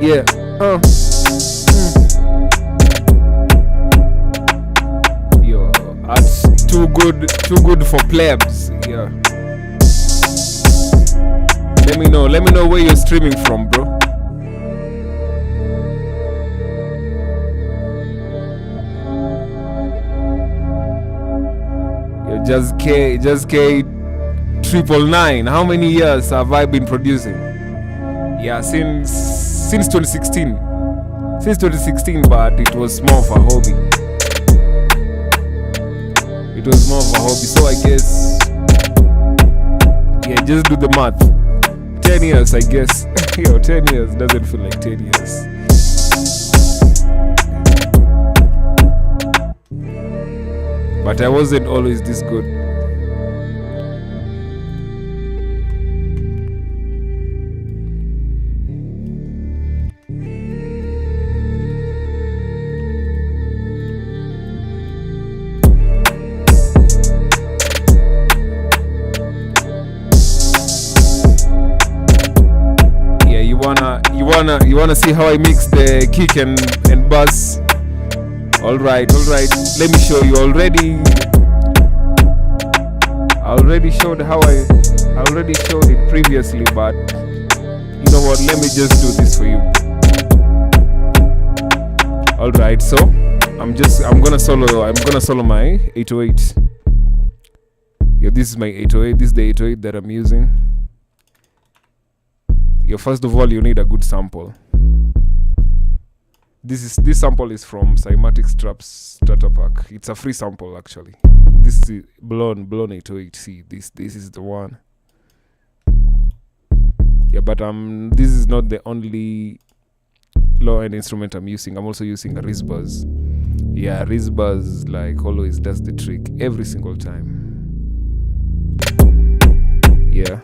Yeah. Yo, that's too good for plebs. Yeah. Let me know where you're streaming from, bro. Just K 999. How many years have I been producing? Yeah, since 2016. Since 2016, but it was more of a hobby. So I guess, yeah, just do the math. 10 years, I guess. 10 years doesn't feel like 10 years. But I wasn't always this good. Yeah, you wanna see how I mix the kick and bass? All right. Let me show you. I already showed it previously, but you know what? Let me just do this for you. All right. So I'm gonna solo my 808. Yeah, this is my 808. This is the 808 that I'm using. Yeah, first of all, you need a good sample. This sample is from Cymatic Straps Starter Pack. It's a free sample actually. This is blown 808C. This is the one. Yeah, but this is not the only low end instrument I'm using. I'm also using a Rizbuzz. Yeah, Rizbuzz like always does the trick every single time. Yeah.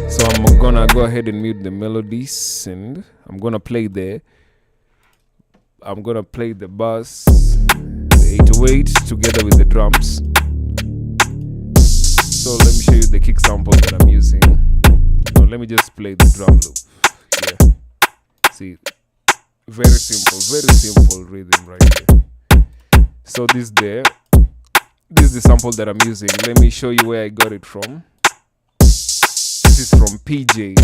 So I'm gonna go ahead and mute the melodies and I'm gonna play the bass, the 808 together with the drums. So let me show you the kick sample that I'm using. Now let me just play the drum loop. Yeah. See, very simple rhythm right there. So this is the sample that I'm using. Let me show you where I got it from. This is from PJ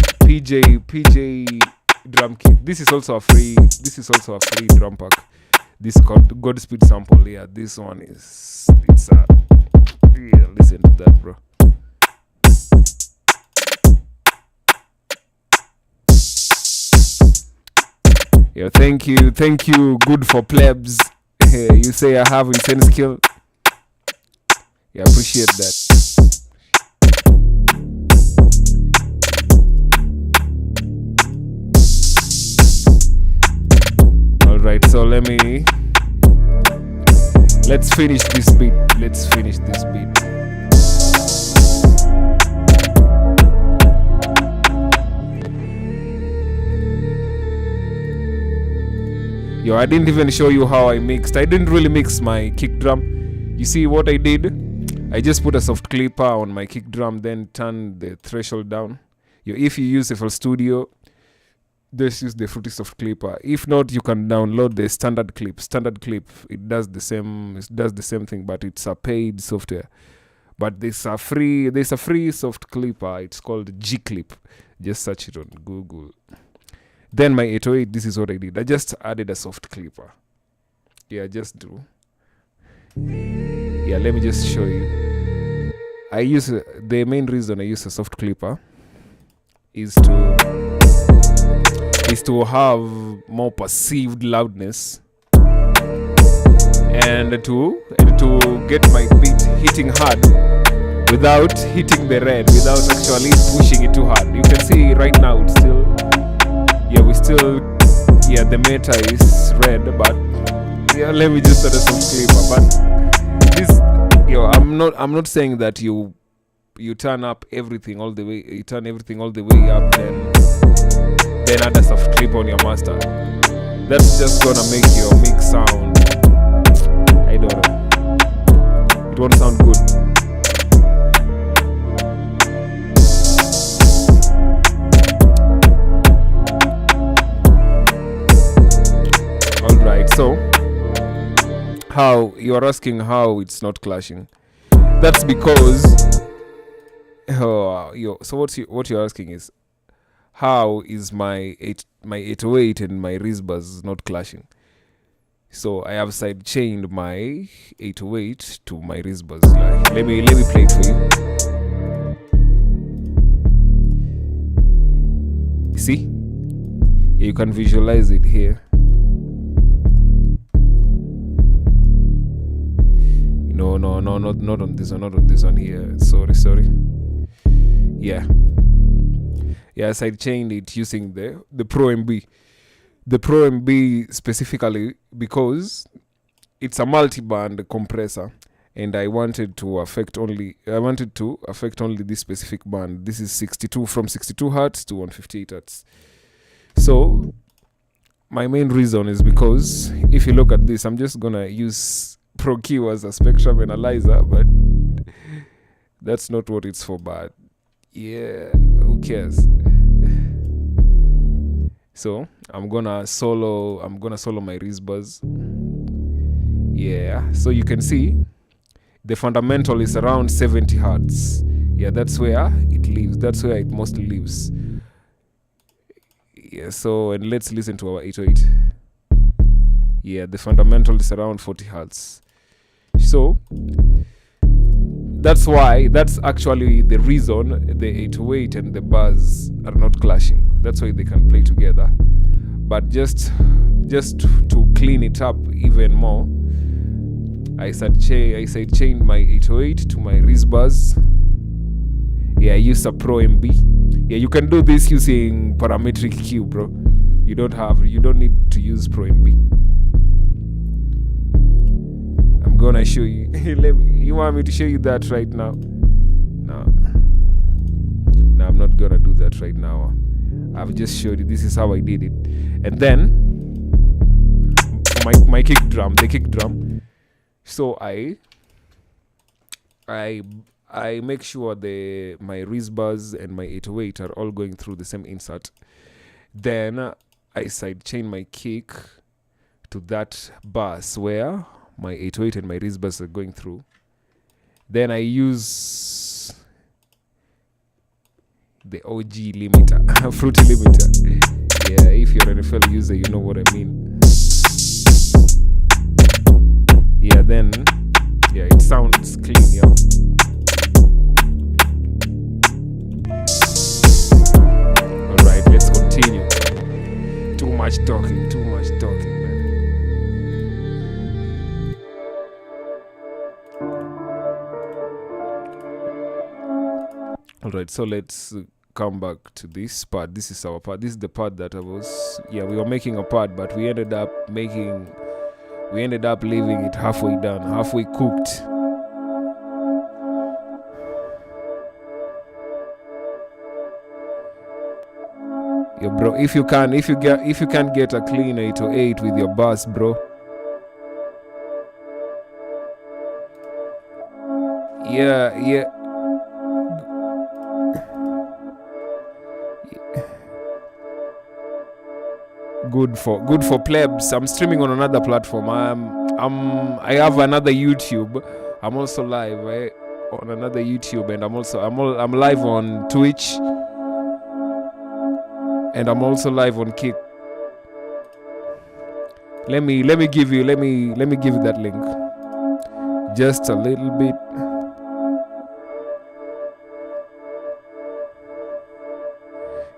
drum kit. This is also a free drum pack. This called Godspeed sample. Yeah, this one listen to that, bro. Yeah, thank you, good for plebs. You say I have insane skill. Yeah, appreciate that. Alright, so let's finish this beat. Yo, I didn't even show you how I mixed. I didn't really mix my kick drum. You see what I did? I just put a soft clipper on my kick drum, then turn the threshold down. Yo, if you use FL Studio, just use the Fruity Soft Clipper. If not, you can download the standard clip. It does the same thing, but it's a paid software. But there's a free soft clipper. It's called G Clip. Just search it on Google. Then my 808, this is what I did. I just added a soft clipper. Yeah, let me just show you. The main reason I use a soft clipper is to have more perceived loudness and to get my beat hitting hard without hitting the red, without actually pushing it too hard. You can see right now it's still, yeah, we're still Yeah, the meta is red, but yeah, let me just start a soft clipper. But this, I'm not saying that you turn up everything all the way, you turn everything all the way up, then add a soft clip on your master. That's just gonna make your mix sound, I don't know, it won't sound good. Alright, so how you are asking how it's not clashing. That's because so what you're asking is, how is my 808 and my Rizbas not clashing? So I have side chained my 808 to my Rizbas. Like, let me play it for you. See? Yeah, you can visualize it here. No, not on this one, not on this one here. Sorry. Yeah, side chained it using the Pro MB. The Pro MB specifically because it's a multi-band compressor, and I wanted to affect only this specific band. This is 62 from 62 hertz to 158 hertz. So my main reason is because if you look at this, I'm just gonna use Pro Q as a spectrum analyzer, but that's not what it's for. But yeah, who cares? So I'm gonna solo my Rizbas. Yeah, so you can see the fundamental is around 70 hertz. Yeah, that's where it lives. That's where it mostly lives. Yeah, so and let's listen to our 808. Yeah, the fundamental is around 40 hertz. So that's actually the reason the 808 and the buzz are not clashing. That's why they can play together. But just to clean it up even more, I side chained my 808 to my Rizbas. Yeah, I use a Pro MB. Yeah, you can do this using parametric Q, bro. You don't need to use Pro MB. I'm gonna show you. You want me to show you that right now? No, I'm not gonna do that right now. I've just showed you. This is how I did it. And then my kick drum, the kick drum. So I make sure my Rizbas and my 808 are all going through the same insert. Then I side chain my kick to that bus where my 808 and my Rizbas are going through. Then I use the OG limiter, fruity limiter. Yeah, if you're an FL user, you know what I mean. Yeah, then it sounds clean, yeah. Alright, let's continue. Too much talking, man. Alright, so let's come back to this part. This is our part. This is the part that we were making a part, but we ended up leaving it halfway done, halfway cooked. Yeah, bro, if you can't get a clean 808 with your bass, bro. Yeah. Good for plebs. I'm streaming on another platform. I have another YouTube. I'm also live on another YouTube, and I'm live on Twitch, and I'm also live on Kick. Let me give you that link. Just a little bit.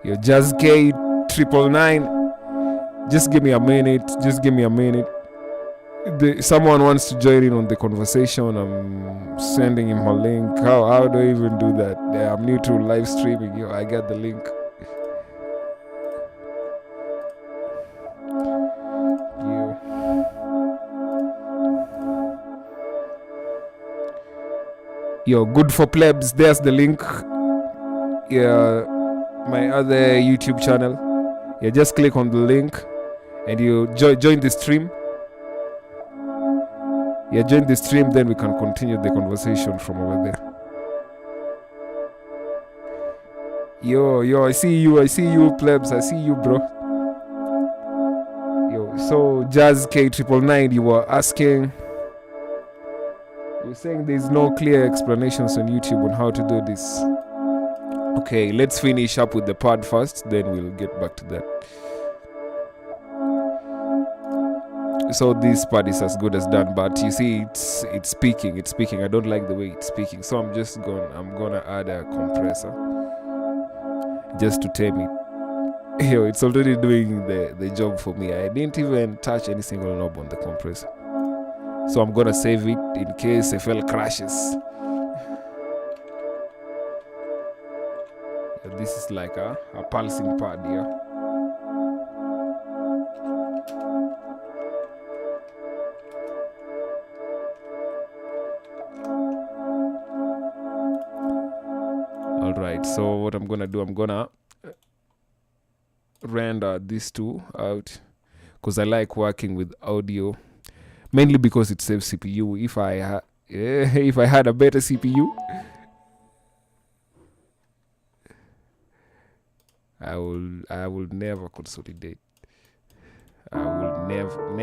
Your Jazz K 999. Just give me a minute. Someone wants to join in on the conversation. I'm sending him a link. How do I even do that? Yeah, I'm new to live streaming. I got the link. Yo, good for plebs. There's the link. Yeah, my other YouTube channel. Yeah, just click on the link and you join the stream. Yeah, join the stream, then we can continue the conversation from over there. Yo, I see you, plebs. I see you, bro. Yo, so Jazz K999, you were asking. You're saying there's no clear explanations on YouTube on how to do this. Okay, let's finish up with the pod first, then we'll get back to that. So this part is as good as done, but you see it's speaking. I don't like the way it's speaking, so I'm gonna add a compressor just to tame it. Yo, it's already doing the job for me. I didn't even touch any single knob on the compressor, so I'm gonna save it in case FL crashes. This is like a pulsing pad here. Alright, so what I'm gonna do, I'm gonna render these two out because I like working with audio, mainly because it saves CPU. If I had a better CPU, I will never consolidate. I will never.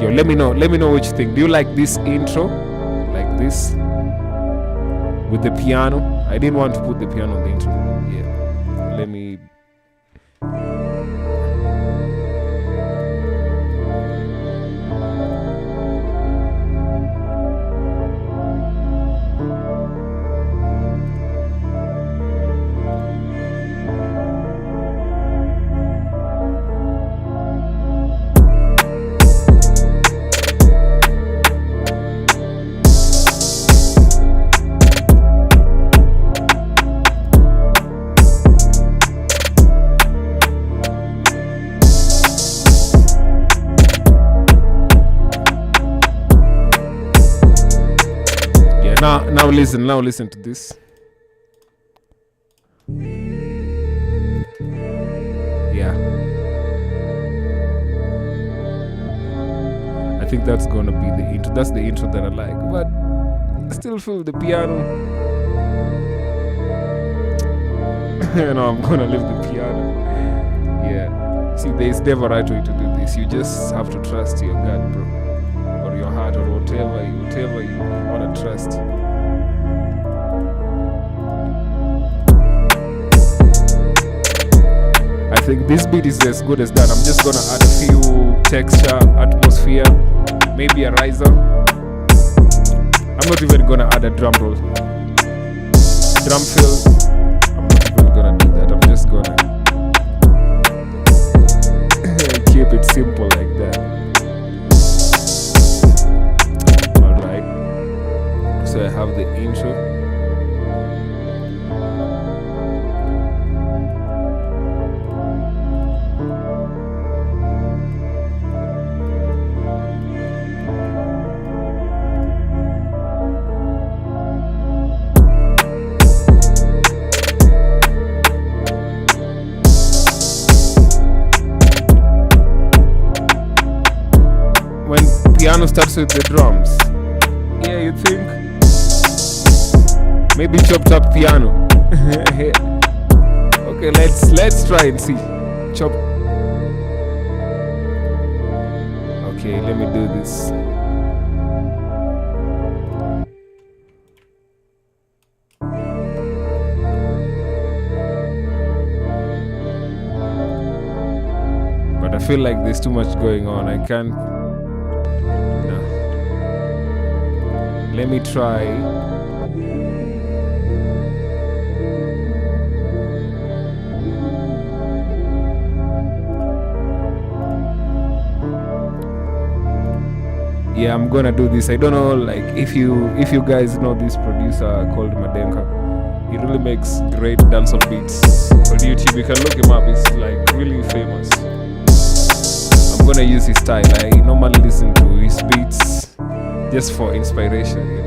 Yo, let me know what you think. Do you like this intro? Like this? With the piano? I didn't want to put the piano on the intro. Yeah. Let me... Now listen to this. Yeah. I think that's gonna be the intro. That's the intro that I like. But I still feel the piano. I'm gonna leave the piano. Yeah. See, there's never right way to do this. You just have to trust your gut, bro. Or your heart, or whatever you wanna trust. I think this beat is as good as that. I'm just gonna add a few texture, atmosphere, maybe a riser. I'm not even gonna add a drum roll. Drum fill, I'm not even gonna do that. I'm just gonna keep it simple like that. Alright. So I have the intro. Piano starts with the drums. Yeah, you think? Maybe chopped up piano. Okay, let's try and see. Chop. Okay, let me do this. But I feel like there's too much going on. I can't. Let me try. Yeah, I'm gonna do this. I don't know, like if you guys know this producer called Madenka. He really makes great dancehall beats on YouTube. You can look him up. He's like really famous. I'm gonna use his style. I normally listen to his beats just for inspiration, you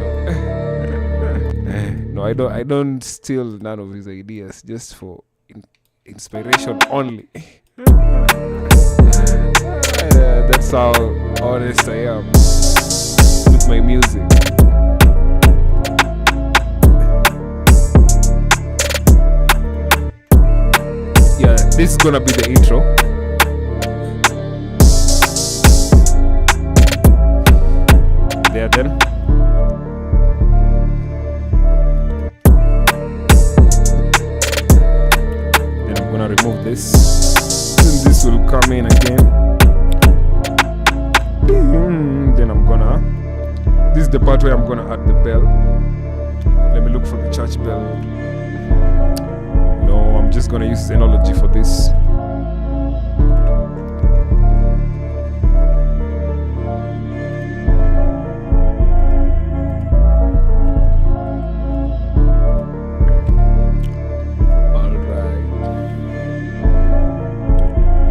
know. No, I don't steal none of his ideas, just for inspiration only. That's how honest I am with my music. Yeah, this is gonna be the intro. There then. Then I'm gonna remove this. Then this will come in again. Then I'm gonna, this is the part where I'm gonna add the bell. Let me look for the church bell. No, I'm just gonna use Xenology for this. Alright.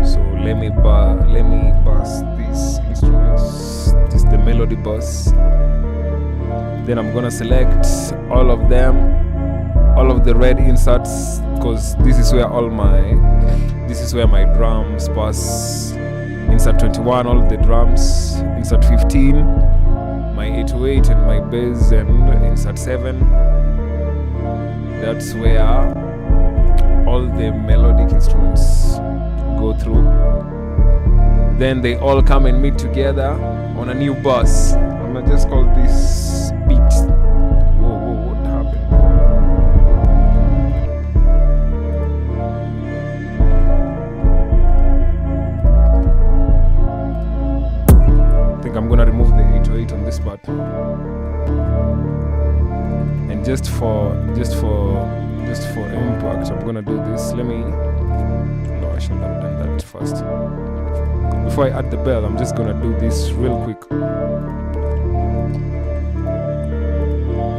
So let me bus these instruments. This is the melody bus. Then I'm gonna select all of them, all of the red inserts, because this is where my drums pass. Insert 21, all of the drums. Insert 15, my 808 and my bass, and insert 7. That's where all the melodic instruments go through. Then they all come and meet together on a new bus. I'm gonna just call this beat. Whoa, what happened? I think I'm gonna remove the 808 on this part. And just for impact, I'm gonna do this. No, I shouldn't have done that first. Before I add the bell, I'm just gonna do this real quick.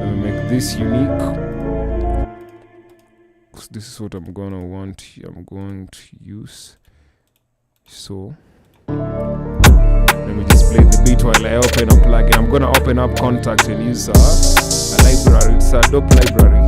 Let me make this unique. This is what I'm going to use. So let me just play the beat while I open up plugin. I'm gonna open up Contact and use a library. It's a dope library.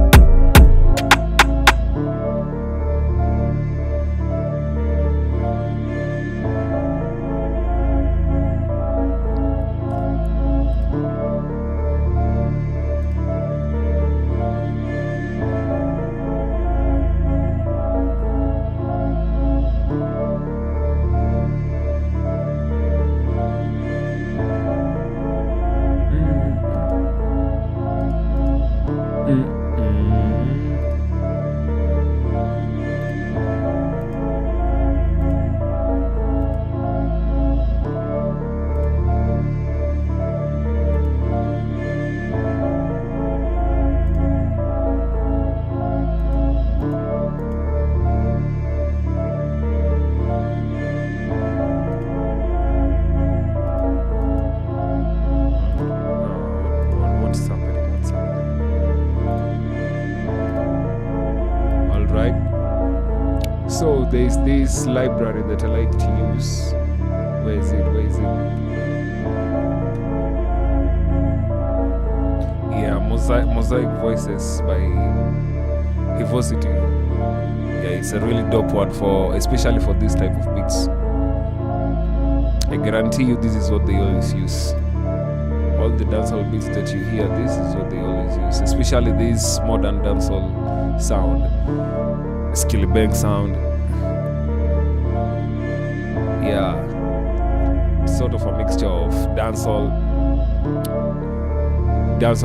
So there's this library that I like to use. Where is it? Yeah, Mosaic Voices by Evosity. Yeah, it's a really dope one especially for this type of beats. I guarantee you this is what they always use. All the dancehall beats that you hear, this is what they always use. Especially this modern dancehall sound. Skillibang sound. Yeah, sort of a mixture of dancehall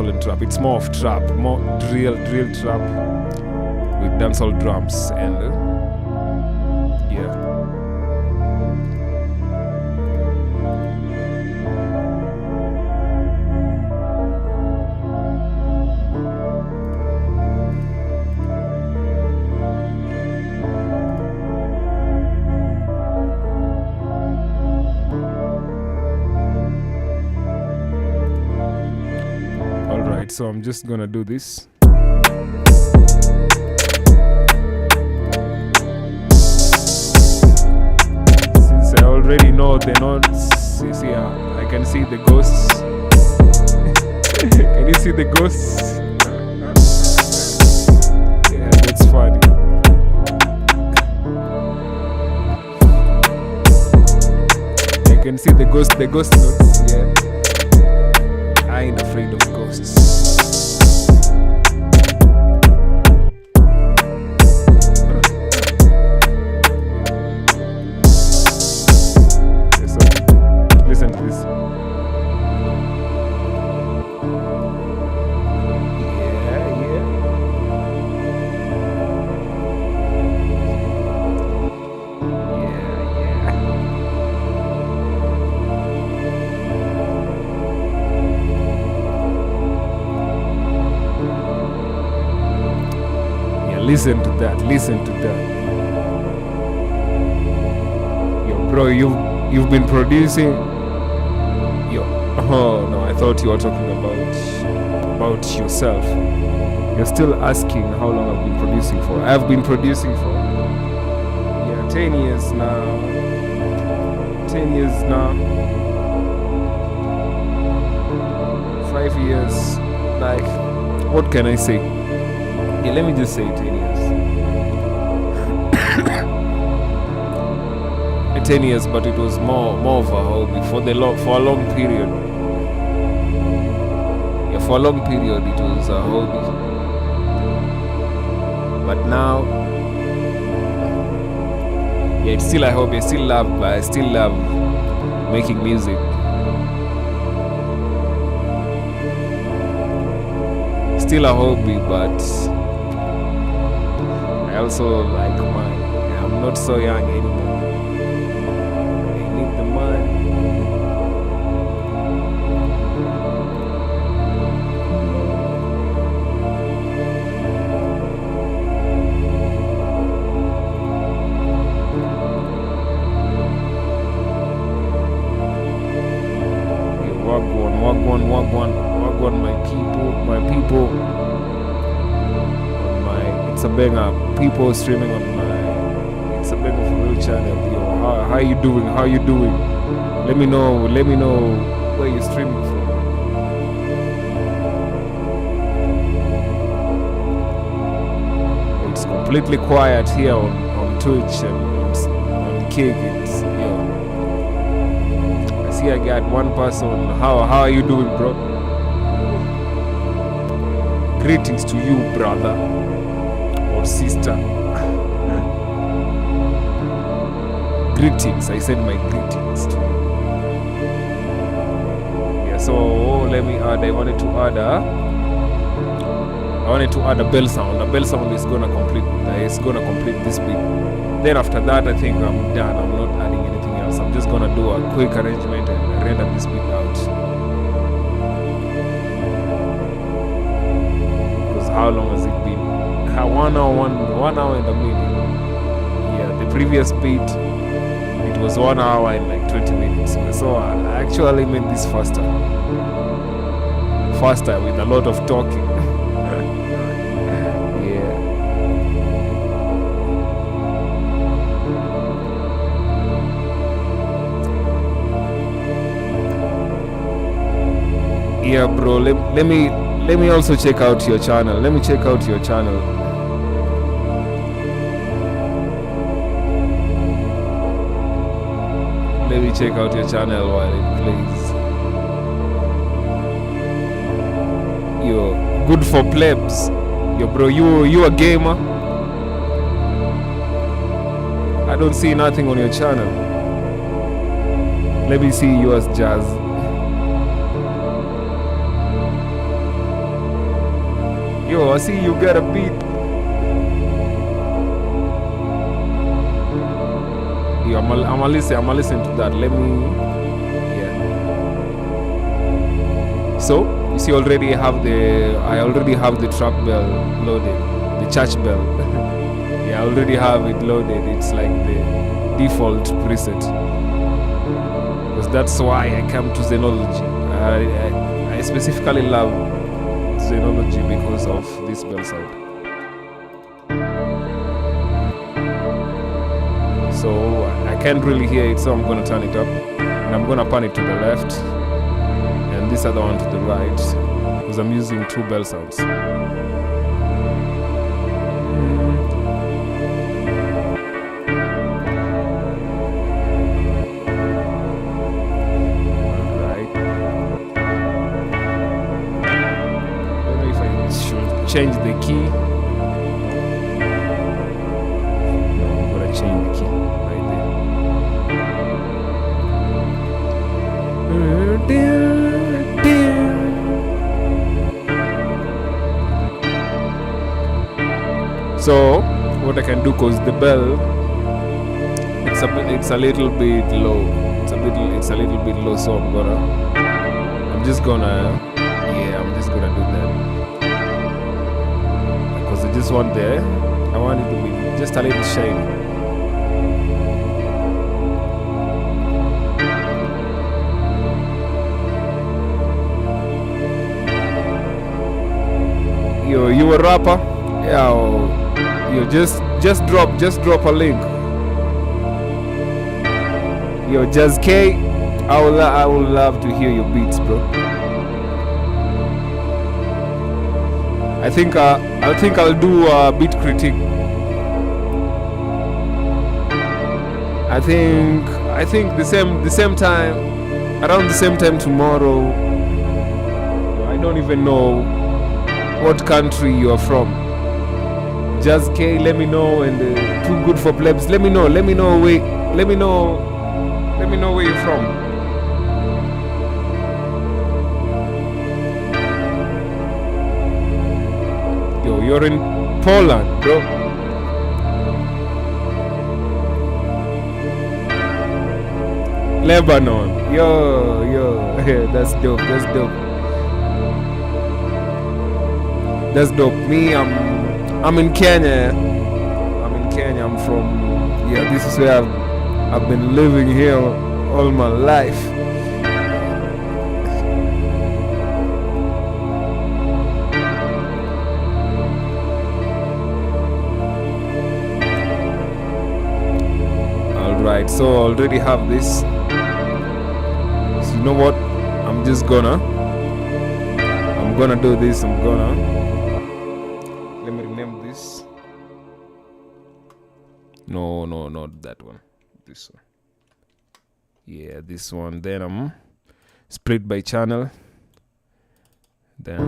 and trap. It's more of trap, more drill trap with dancehall drums and yeah. So I'm just gonna do this. Since I already already know the notes. You see, I can see the ghosts. Can you see the ghosts? Yeah, that's funny. I can see the ghost notes. Yeah, I ain't afraid of ghosts. Listen to this. Listen to that. Yo, bro, you've been producing. Yo, oh no, I thought you were talking about yourself. You're still asking how long I've been producing for. I've been producing for 10 years now. 10 years now. 5 years. Like, what can I say? Yeah, let me just say 10 years. 10 years, but it was more of a hobby for a long period. Yeah, for a long period it was a hobby. But now, yeah, it's still a hobby. I still love making music. Still a hobby, but I also like money. I'm not so young anymore. I need the money. Wagwan, my people. It's a banger. People streaming on my It's a banger for real channel. Yo, how you doing? Let me know where you're streaming from. It's completely quiet here on Twitch and on Kick. It's I see I got one person. How are you doing, bro? Greetings to you, brother or sister. Greetings. I send my greetings to you. Yeah, so let me add. I wanted to add a bell sound. A bell sound is gonna complete this beat. Then after that, I think I'm done. I'm not adding anything else. I'm just gonna do a quick arrangement and render this beat out. Because how long has it been? 1 hour and a minute. Yeah, the previous beat, it was 1 hour and like 20 minutes. So I actually made this faster with a lot of talking. Yeah, bro. Let me also check out your channel. Let me check out your channel. Let me check out your channel while it plays. Yo, good for plebs. Yo, bro, you a gamer? I don't see nothing on your channel. Let me see you as Jazz. Yo, I see you got a beat. Yo, I'ma listen to that. Let me, yeah. So you see, I already have the trap bell loaded, the church bell. Yeah, I already have it loaded. It's like the default preset. Because that's why I come to Xenology. I specifically love Xenology because of this bell sound. So I can't really hear it, so I'm gonna turn it up. And I'm gonna pan it to the left. And this other one to the right. Because I'm using 2 bell sounds. Change the key. No, I'm gonna change the key right there. So what I can do, cause the bell, it's a little bit low. It's a little bit low. So I'm just gonna do that. This one there, I want it to be just a little shady. You a rapper? Yeah. You just drop a link. Yo, Jazz K, I would love to hear your beats, bro. I think I'll do a beat critique. I think the same time, around the same time tomorrow. I don't even know what country you are from. Jazz K, let me know, and Too Good for Plebs, let me know where you're from. You're in Poland, bro. Lebanon. Yo. That's dope. That's dope. Me, I'm in Kenya. I'm from, this is where I've been living here all my life. Alright, so I already have this. So you know what? I'm gonna do this. Let me rename this. No, not that one. This one. Yeah, this one. Then I'm split by channel. Then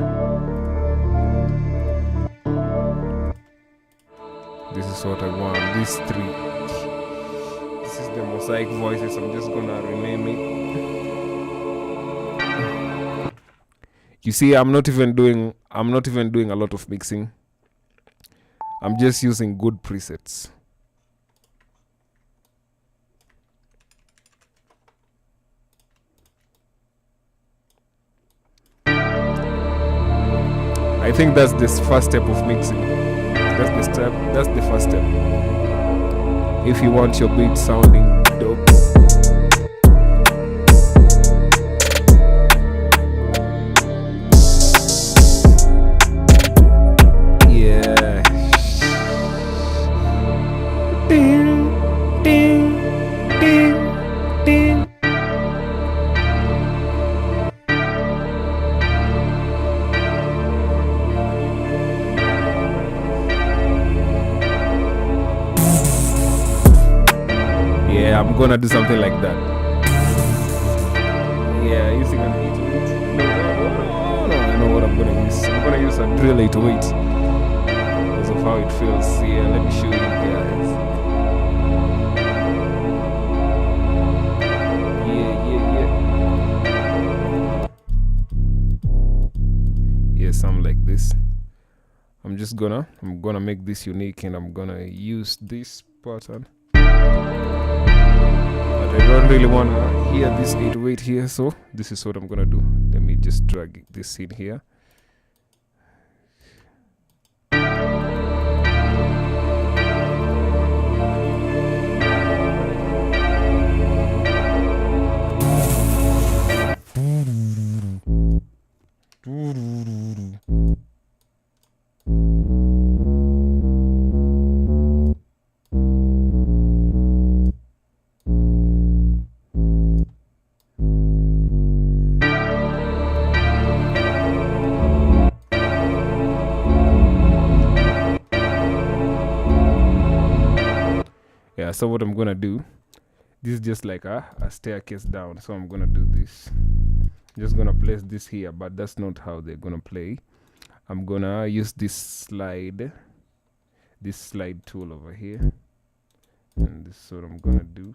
this is what I want. These 3. This is the mosaic voices. I'm just gonna rename it. You see, I'm not even doing a lot of mixing. I'm just using good presets. I think that's the first step of mixing. That's the first step. If you want your beat sounding dope. Yeah. Ding, ding, ding, ding. Yeah, I'm gonna do something like that. Yeah, using an 808. No, I know what I'm gonna use. I'm gonna use a drill 808 because of how it feels. Yeah, let me show you guys. Yeah, something like this. I'm gonna make this unique, and I'm gonna use this pattern. I don't really want to hear this 808 here, so this is what I'm gonna do. Let me just drag this in here. So what I'm gonna do, this is just like a staircase down. So I'm gonna do this. I'm just gonna place this here, but that's not how they're gonna play. I'm gonna use this slide tool over here, and this is what I'm gonna do.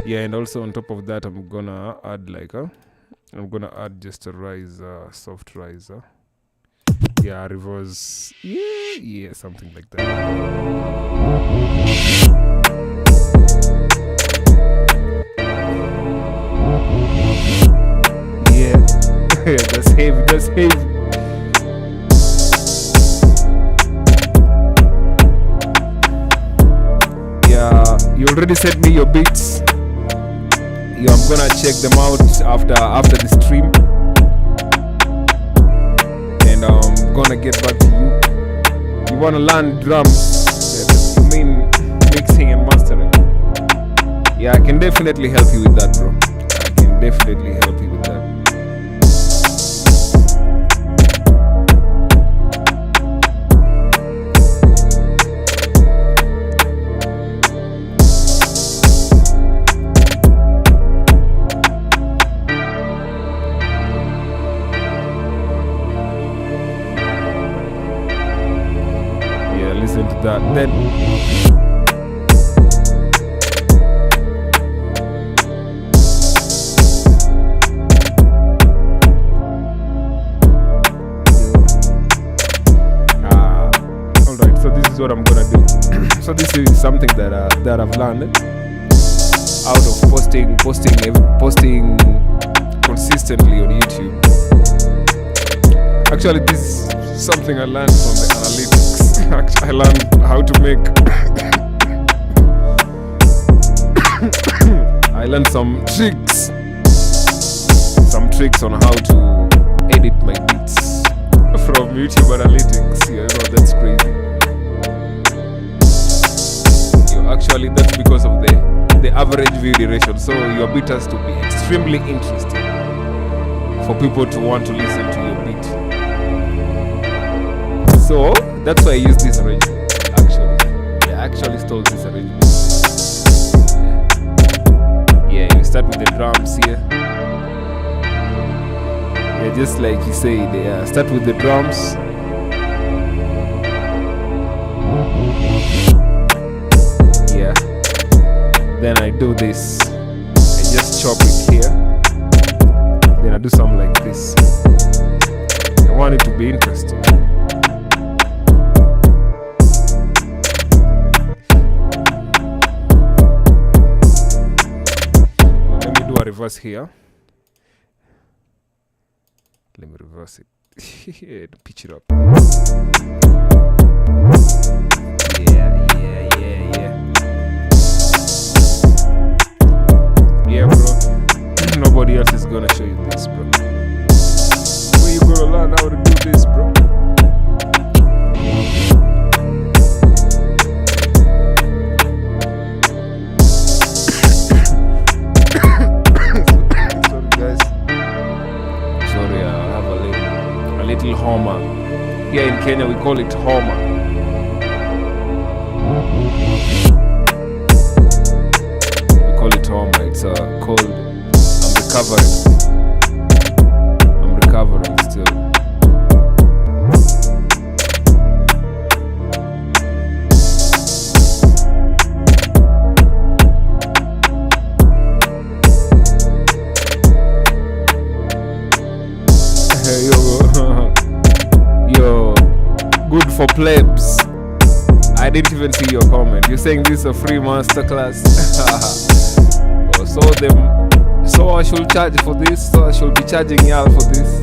Yeah, and also on top of that, I'm gonna add just a riser, soft riser. Yeah, reverse. Yeah, something like that. Yeah, that's heavy. That's heavy. Yeah, you already sent me your beats. Yeah, I'm gonna check them out after the stream, and I'm gonna get back to you. You wanna learn drums? You mean mixing and mastering? Yeah, I can definitely help you with that, bro. I can definitely help you with that. That then all right, so this is what I'm gonna do. So this is something that I've learned out of posting consistently on YouTube. Actually, this is something I learned from the analytics. I learned how to make I learned some tricks on how to edit my beats from YouTube analytics. Yeah, that's crazy. Actually, that's because of the average view duration. So your beat has to be extremely interesting for people to want to listen to your beat. So that's why I use this arrangement. I actually stole this arrangement. Yeah, you start with the drums here. Yeah, just like you said, yeah, start with the drums. Yeah. Then I do this. I just chop it here. Then I do something like this. I want it to be interesting. Reverse here. Let me reverse it. Pitch it up. Yeah, bro. Nobody else is gonna show you this, bro. Where you gonna learn how to do this, bro? Homa. Here in Kenya we call it Homa. We call it Homa. It's cold. I'm recovering still. Yo, good for plebs. I didn't even see your comment. You're saying this is a free masterclass. So I should charge for this. So I should be charging y'all for this.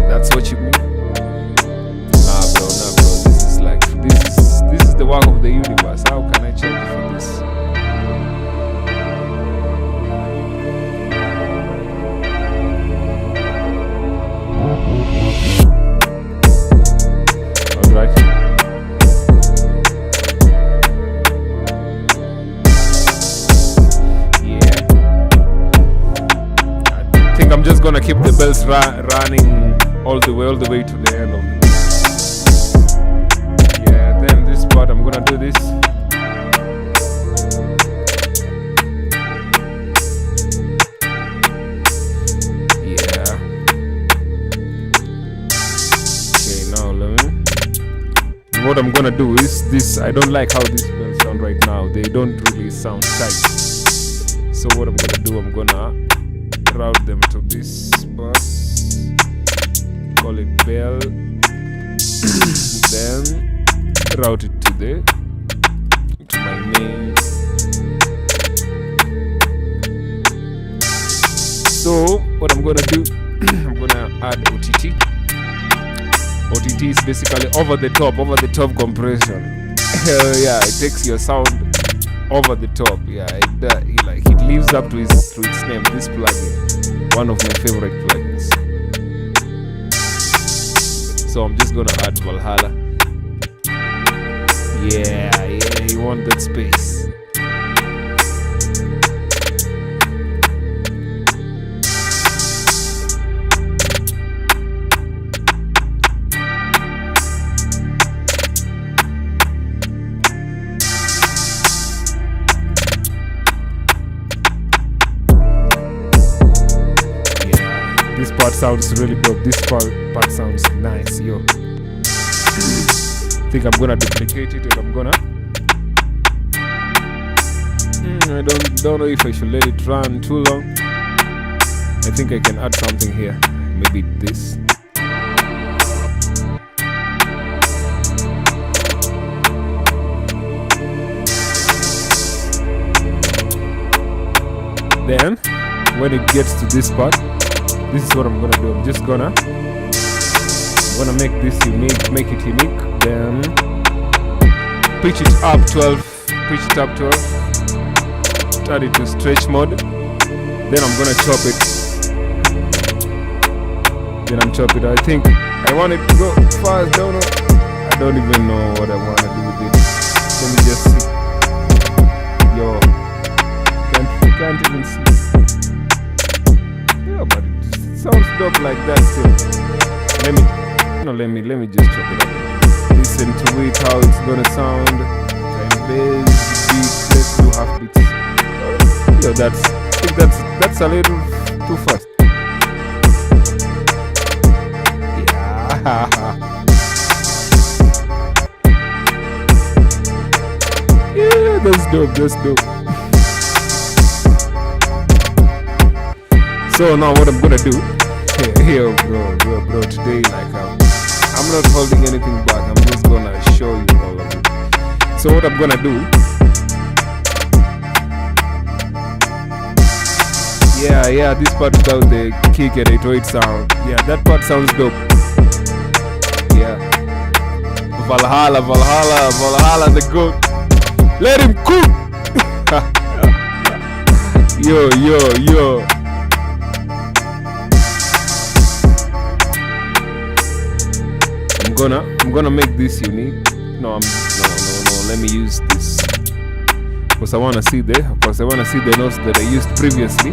That's what you mean? Nah, bro. This is the work of the universe. How can I charge you for this? bells running all the way to the end of it. Yeah, then this part I'm gonna do this. Yeah. Okay, now what I'm gonna do is this. I don't like how these bells sound right now. They don't really sound tight. So what I'm gonna do, I'm gonna route them to this bus, call it bell, then route it to my main. So what I'm gonna do, I'm gonna add OTT. OTT is basically over the top compression. Yeah, it takes your sound over the top. Yeah, it lives up to its name. This plugin, one of my favorite plugins. So I'm just gonna add Valhalla. Yeah, you want that space. This part sounds really dope. This part sounds nice, yo. I think I'm gonna duplicate it and I'm gonna. I don't know if I should let it run too long. I think I can add something here. Maybe this. Then, when it gets to this part, this is what I'm gonna do. I'm gonna make this unique, make it unique. Then pitch it up 12. Turn it to stretch mode. Then I'm gonna chop it. I think I want it to go fast. I don't even know what I wanna do with it. Let me just see. Yo, can't even see. Yeah, but it sounds dope like that still. Let me just chop it up. Listen to it, how it's gonna sound. Time bass, beat, let's do half beats. Yo, I think that's a little too fast. Yeah. Yeah, that's dope. So now what I'm gonna do here, bro, today, like I'm not holding anything back. I'm just gonna show you all of it. So what I'm gonna do, yeah, this part without the kick and 808 sound. Yeah, that part sounds dope. Yeah, Valhalla, the goat. Let him cook. Yo. I'm gonna make this unique. No. Let me use this because I wanna see the notes that I used previously.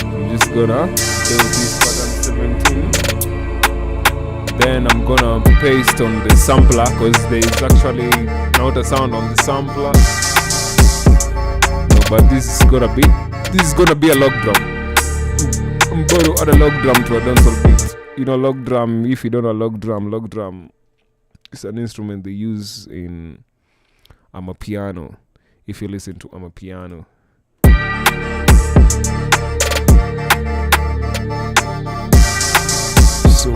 I'm just gonna do this pattern 17. Then I'm gonna paste on the sampler because there is actually not a sound on the sampler. No, but this is gonna be a log drum. I'm gonna add a log drum to a dancehall beat. You know, log drum, if you don't know log drum is an instrument they use in amapiano. If you listen to amapiano. So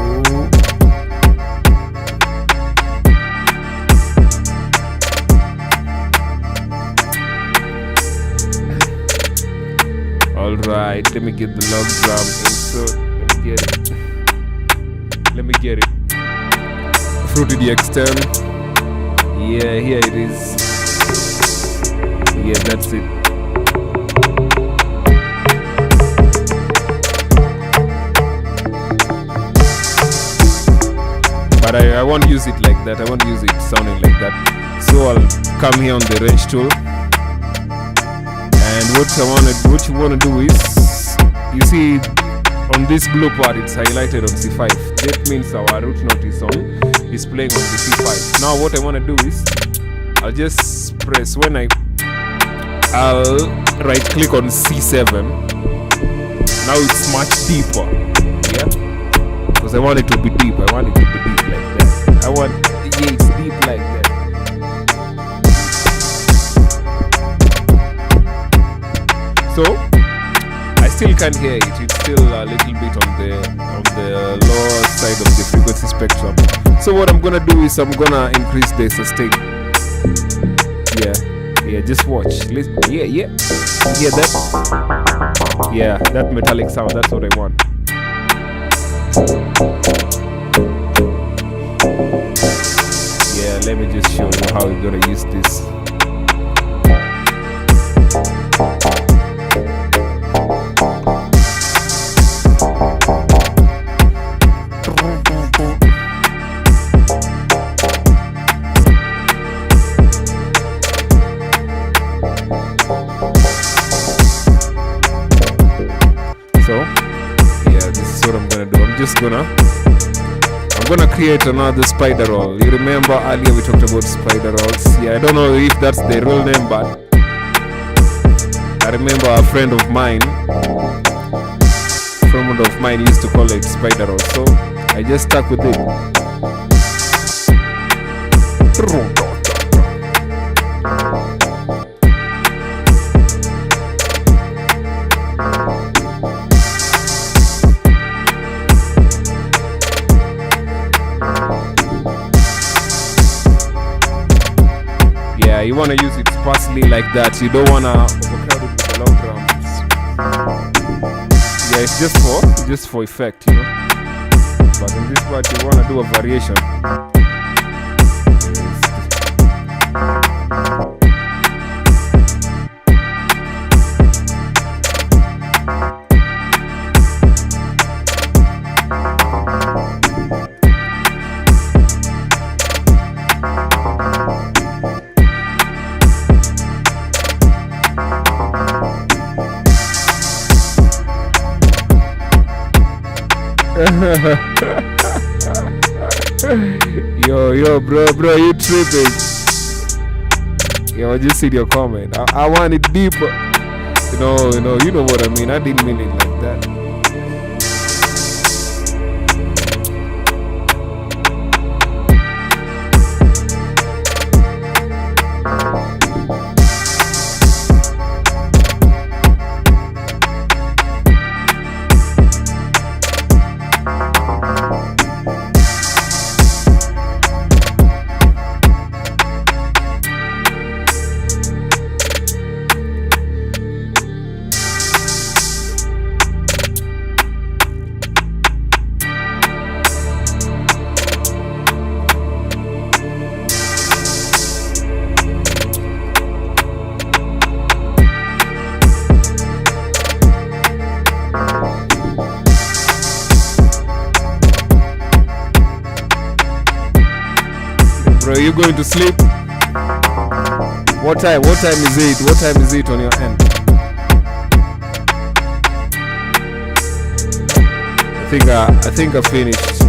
alright, let me get the log drum insert. Let me get it. Fruity DX10. Yeah, here it is. Yeah, that's it. But I won't use it like that. I won't use it sounding like that. So I'll come here on the range tool. And what you wanna do is, you see on this blue part it's highlighted on C5. That means our root note is playing on the C5. Now what I want to do is I'll just press I'll right click on C7. Now it's much deeper. Yeah, because I want it to be deep. I want it to be deep like that. It's deep like that. So I still can't hear it. It's still a little bit on the lower side of the frequency spectrum. So what I'm gonna do is I'm gonna increase the sustain. Yeah, just watch. Listen. Yeah. Hear that? Yeah, that metallic sound. That's what I want. Yeah, let me just show you how we're gonna use this. I'm gonna create another spider roll. You remember earlier we talked about spider rolls? Yeah, I don't know if that's the real name, but I remember a friend of mine used to call it spider roll, so I just stuck with it. You want to use it sparsely like that. You don't want to overcrowd it with the long drums. Yeah, it's just for effect, you know. But in this part, you want to do a variation. Yo, bro, you tripping? Yo, I just see your comment. I want it deeper. You know what I mean. I didn't mean it like that. Bro, you going to sleep? What time is it? What time is it on your end? I think I finished.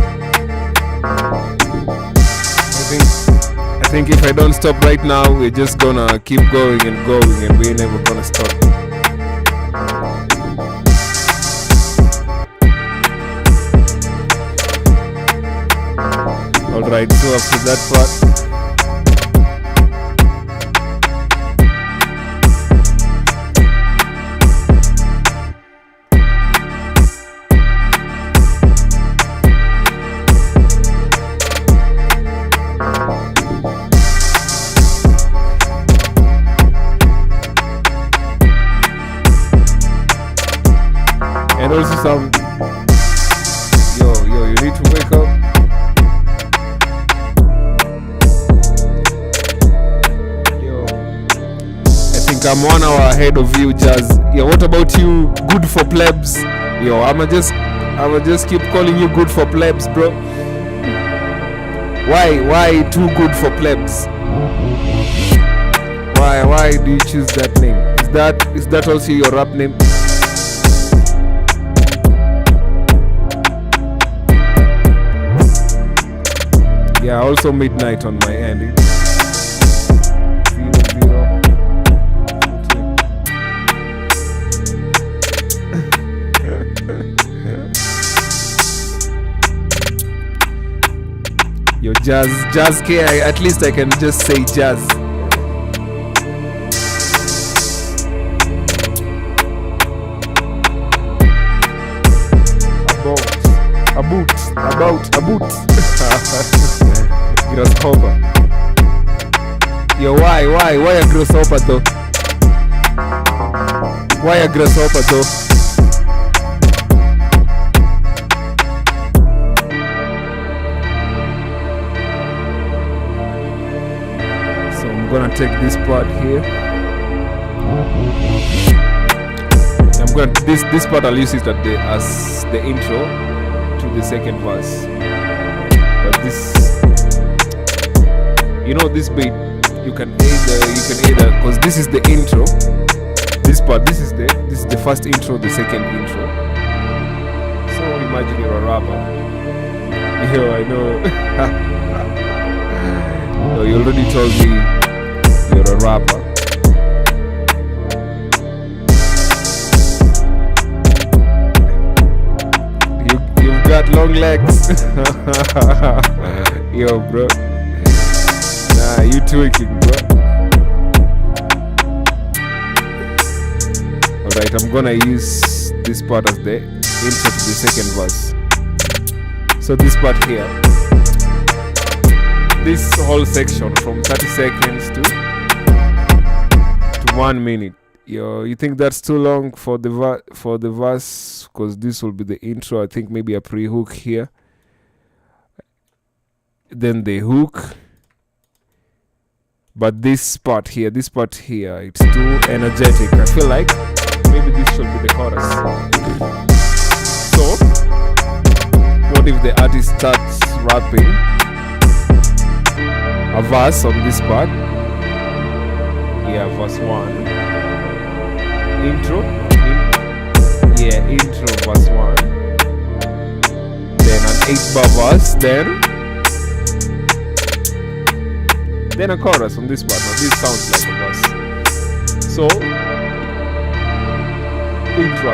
I think if I don't stop right now, we're just gonna keep going and we're never gonna stop. Alright, so after that part, and also some, yo, you need to wake up. I'm 1 hour ahead of you, Jazz. Yo, what about you? Good for plebs. Yo, I'ma just keep calling you good for plebs, bro. Why too good for plebs? Why do you choose that name? Is that also your rap name? Yeah, also midnight on my end. Yo, jazz K, at least I can just say jazz. About. Grasshopper. Yo, why a grasshopper though? Why a grasshopper though? So I'm gonna take this part here. This part I'll use it as the intro to the second verse. But this, this beat, you can either, because this is the intro. This part, this is the first intro, the second intro. So imagine you're a rapper. Yo, I know. No, you already told me you're a rapper. You've got long legs. Yo, bro. Nah, you tweaking, bro. Alright, I'm gonna use this part as the intro to the second verse. So this part here, this whole section from 30 seconds to 1 minute. Yo, you think that's too long for the verse? Because this will be the intro. I think maybe a pre-hook here, then the hook. But this part here, it's too energetic. I feel like maybe this should be the chorus. So, what if the artist starts rapping a verse on this part? Yeah, verse 1. Intro, verse 1. Then an 8-bar verse, then a chorus on this part. Now this sounds like a verse. So intro,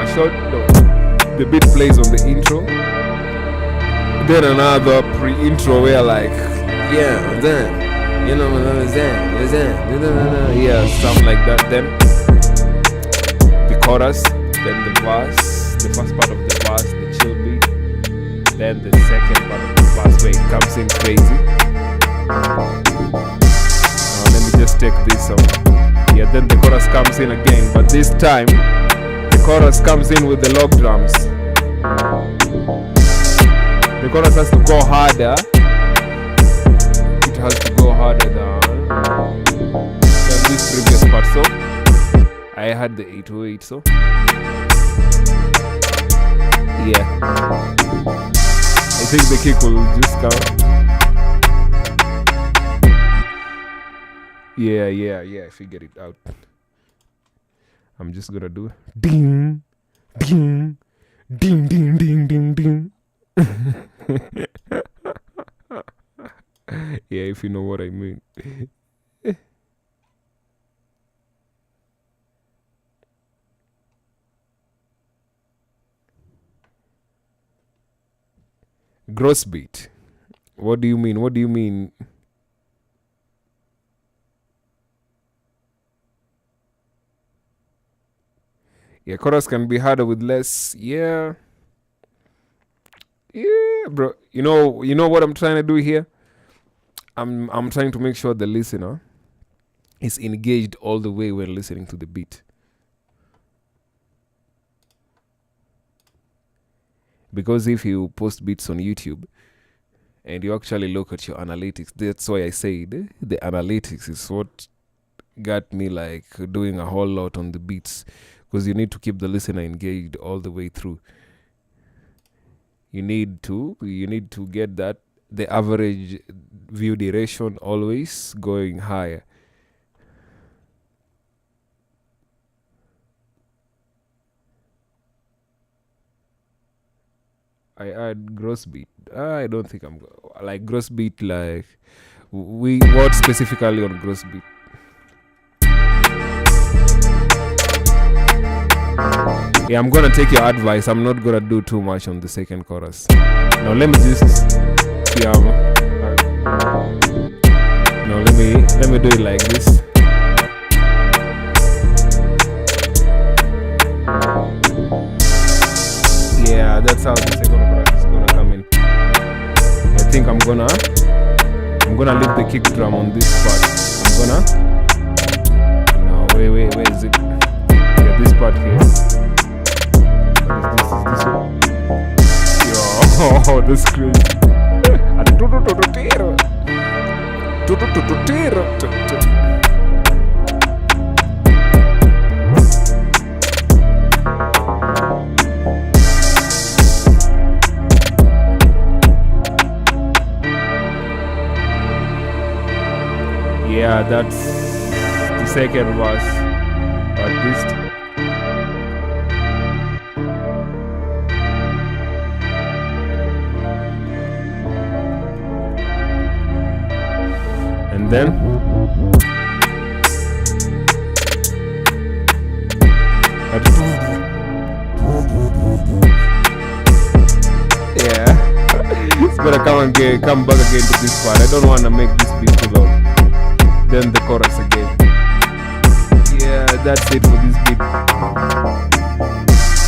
the beat plays on the intro. Then another pre-intro where like, yeah, then yeah, something like that. Then the chorus, then the verse, the first part of the verse, the chill beat, then the second part of the verse where it comes in crazy. Let me just take this off. Yeah, then the chorus comes in again, but this time the chorus comes in with the log drums. The chorus has to go harder. It has to go harder than this previous part. So I had the 808, so yeah, I think the kick will just come. Yeah, I figured it out. I'm just gonna do ding, ding, ding, ding, ding, ding, ding. Yeah, if you know what I mean. Gross beat. What do you mean? Yeah, chorus can be harder with less. Yeah, bro. You know what I'm trying to do here? I'm trying to make sure the listener is engaged all the way when listening to the beat. Because if you post beats on YouTube and you actually look at your analytics, that's why I said the analytics is what got me like doing a whole lot on the beats, because you need to keep the listener engaged all the way through. You need to get that the average view duration always going higher. I add gross beat. I don't think I'm like gross beat. Like what specifically on gross beat? Yeah, I'm gonna take your advice. I'm not gonna do too much on the second chorus. Now let me just no, let me do it like this. Yeah, that's how the second chorus is gonna come in. I think I'm gonna leave the kick drum on this part. No, wait, where is it? Yeah, this part here. What is this? Is this one? Yo, this screen. Yeah, that's the second verse. But this and then yeah, it's gonna come back again to this part. I don't want to make this beat too long. Then the chorus again. Yeah, that's it for this beat.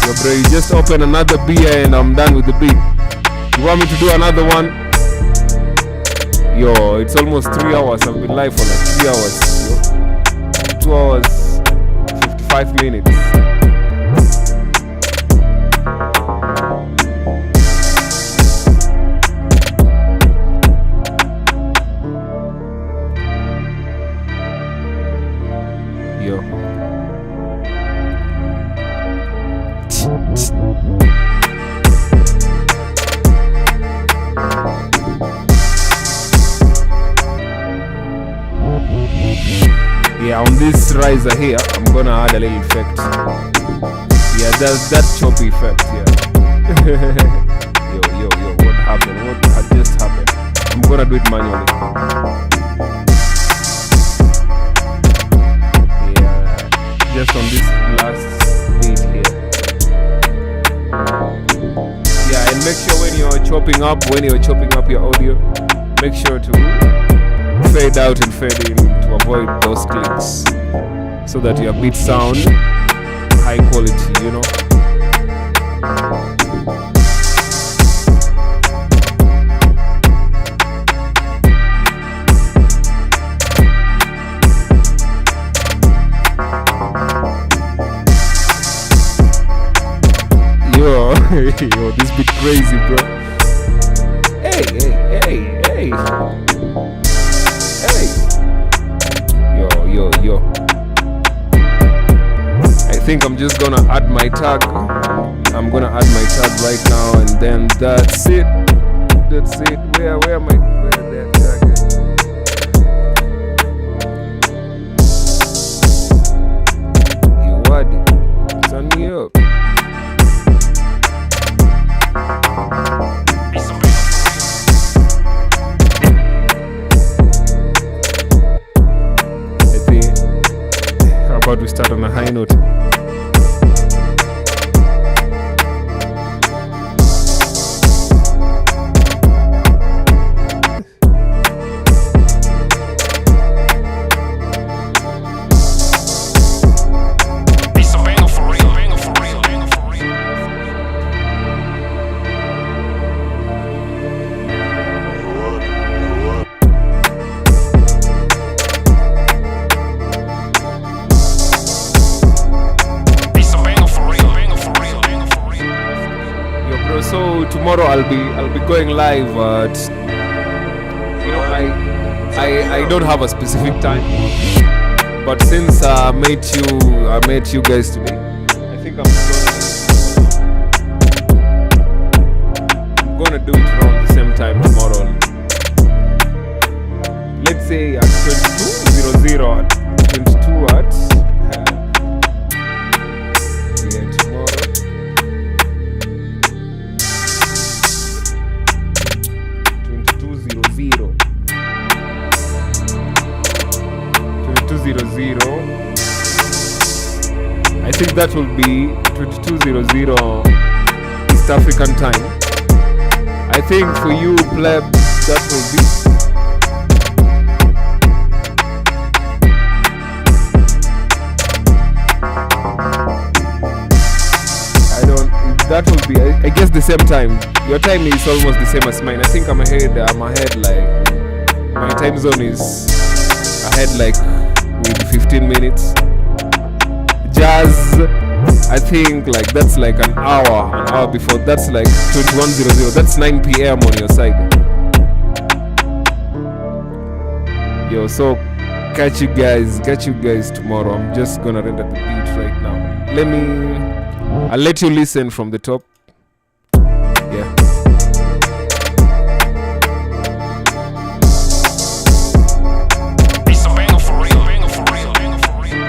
Yo bro, you just open another beer and I'm done with the beat. You want me to do another one? Yo, it's almost 3 hours. I've been live for like 3 hours. Yo. 2 hours 55 minutes. Yo. Yeah, on this riser here, I'm gonna add a little effect. Yeah, that's that choppy effect, yeah. Yo, what happened? What had just happened? I'm gonna do it manually. Just on this last beat here. Yeah, and make sure when you're chopping up your audio, make sure to fade out and fade in to avoid those clicks, so that your beat sound high quality, you know. Yo, this beat crazy, bro. Hey. Yo. I think I'm just gonna add my tag. I'm gonna add my tag right now, and then that's it. Where am I? Where that tag is? You what? Turn me up. About to start on a high note. So tomorrow I'll be going live at, you know, I don't have a specific time, but since I met you guys today, I think I'm gonna do it around the same time tomorrow. Let's say at 22:00 at 22 at 22:00. I think that will be 22:00 East African time. I think for you pleb, that will be that will be I guess the same time. Your time is almost the same as mine. I think I'm ahead like my time zone is ahead like with 15 minutes. Jazz, I think like that's like an hour before. That's like 21:00. That's 9 p.m. on your side. Yo, so catch you guys tomorrow. I'm just gonna render the beat right now. I'll let you listen from the top. Yeah. It's a banger for real, banger for real, banger for real.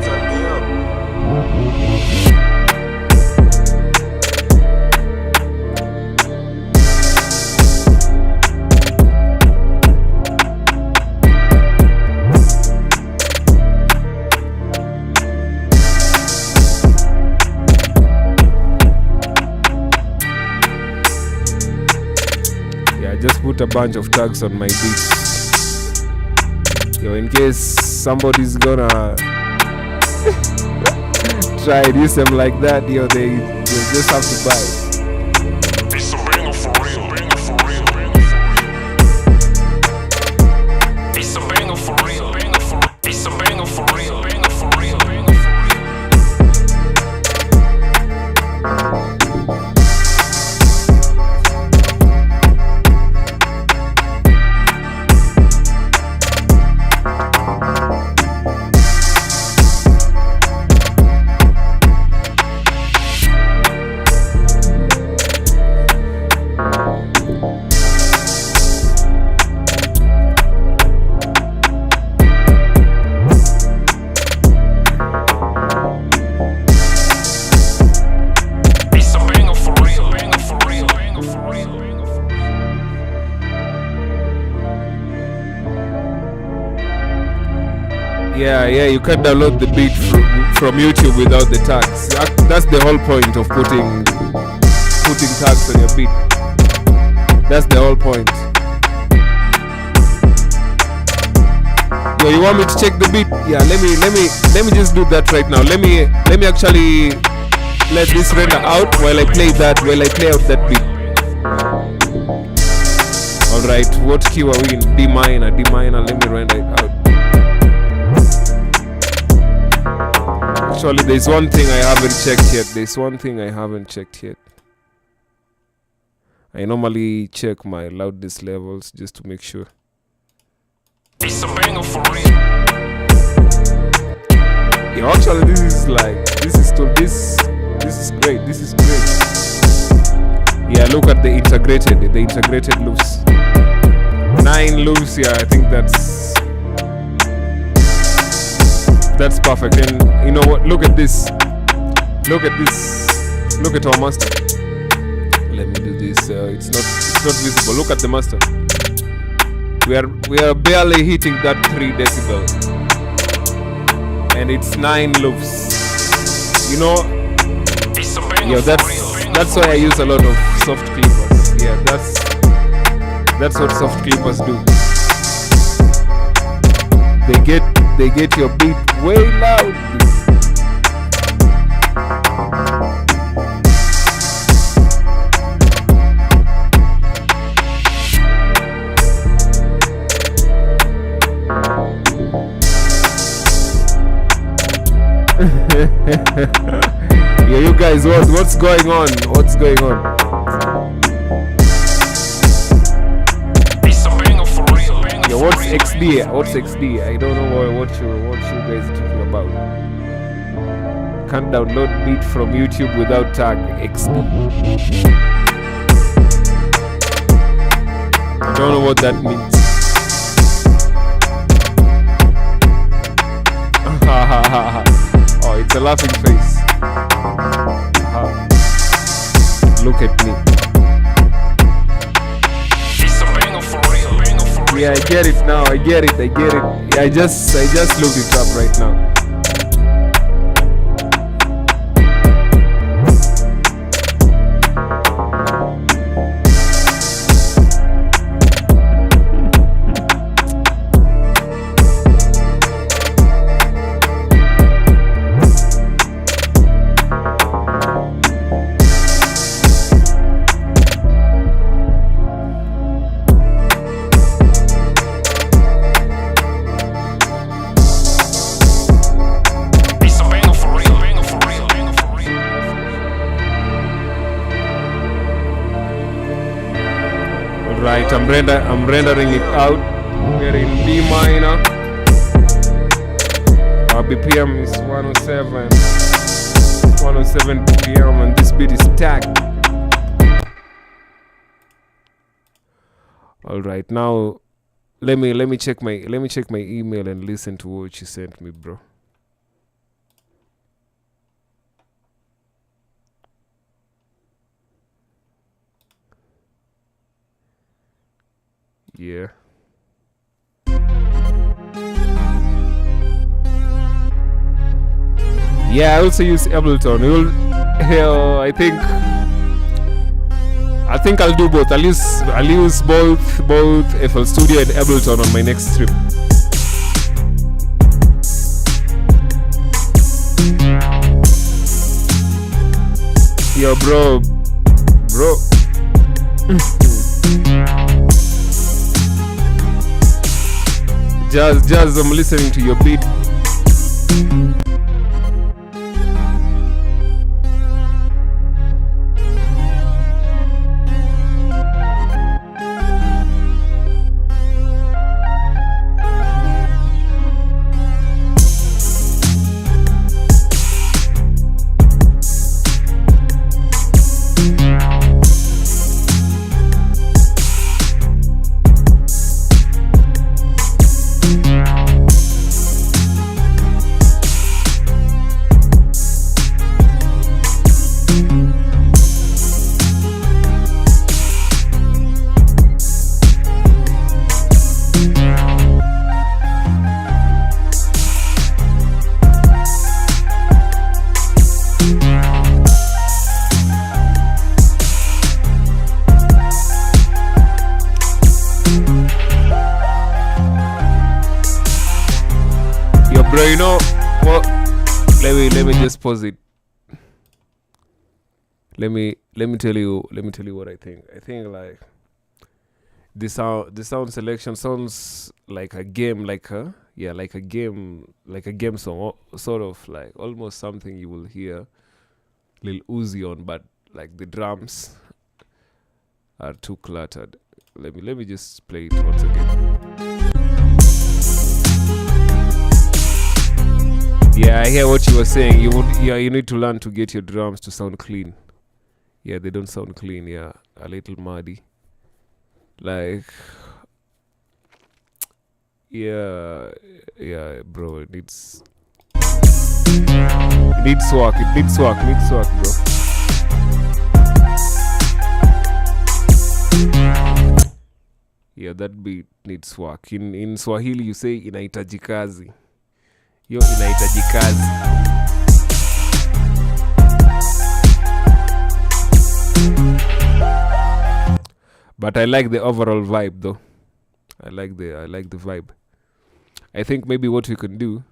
Turn me up. Just put a bunch of tags on my beats. Yo, in case somebody's gonna try and use them like that, yo, they just have to buy it. It's a banger for real, banger for real, banger for real. It's a banger for real, banger for real. It's a banger for real, banger for real, banger for real. Yeah, you can download the beat from YouTube without the tags. That's the whole point of putting tags on your beat. That's the whole point. Yo, you want me to check the beat? Yeah, let me just do that right now. Let me actually let this render out while I play out that beat. Alright, what key are we in? D minor, let me render it out. Actually, there's one thing I haven't checked yet. I normally check my loudness levels just to make sure. It's a banger for real. Yeah, actually, this is great. Yeah, look at the integrated loops. 9 loops. Yeah, I think that's perfect. And you know what? Look at this. Look at our master. Let me do this. It's not visible. Look at the master. We are barely hitting that 3 decibel, and it's 9 loops. You know, yeah, that's why I use a lot of soft clippers. Yeah, that's what soft clippers do. They get your beat way loud. Yeah, you guys, what's going on? Yeah, what's XD? I don't know what you guys are talking about. Can't download beat from YouTube without tag XD. I don't know what that means. Oh, it's a laughing face. Look at me. Yeah, I get it now. I get it. Yeah, I just looked it up right now. Right, I'm rendering it out. We're in B minor. Our BPM is 107 BPM, and this beat is stacked. All right, now let me check my email and listen to what she sent me, bro. Yeah. Yeah, I also use Ableton. I think I'll do both. I'll use both FL Studio and Ableton on my next trip. Yo, bro. Jazz, I'm listening to your beat. Bro, you know what? Let me just pause it. Let me tell you what I think. I think like the sound selection sounds like a game, like a game song, sort of like almost something you will hear Lil Uzi on, but like the drums are too cluttered. Let me just play it once again. Yeah, I hear what you were saying. You need to learn to get your drums to sound clean. Yeah, they don't sound clean. Yeah, a little muddy. Like, yeah, bro. It needs work. It needs work, bro. Yeah, that beat needs work. In Swahili, you say inahitaji kazi. Yo inahitaji kazi. But I like the overall vibe though. I like the vibe. I think maybe what we can do,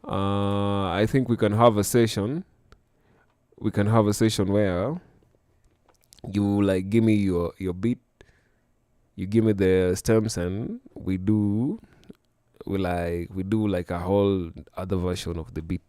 I think we can have a session. We can have a session where you like give me your beat, you give me the stems, and we do like a whole other version of the beat.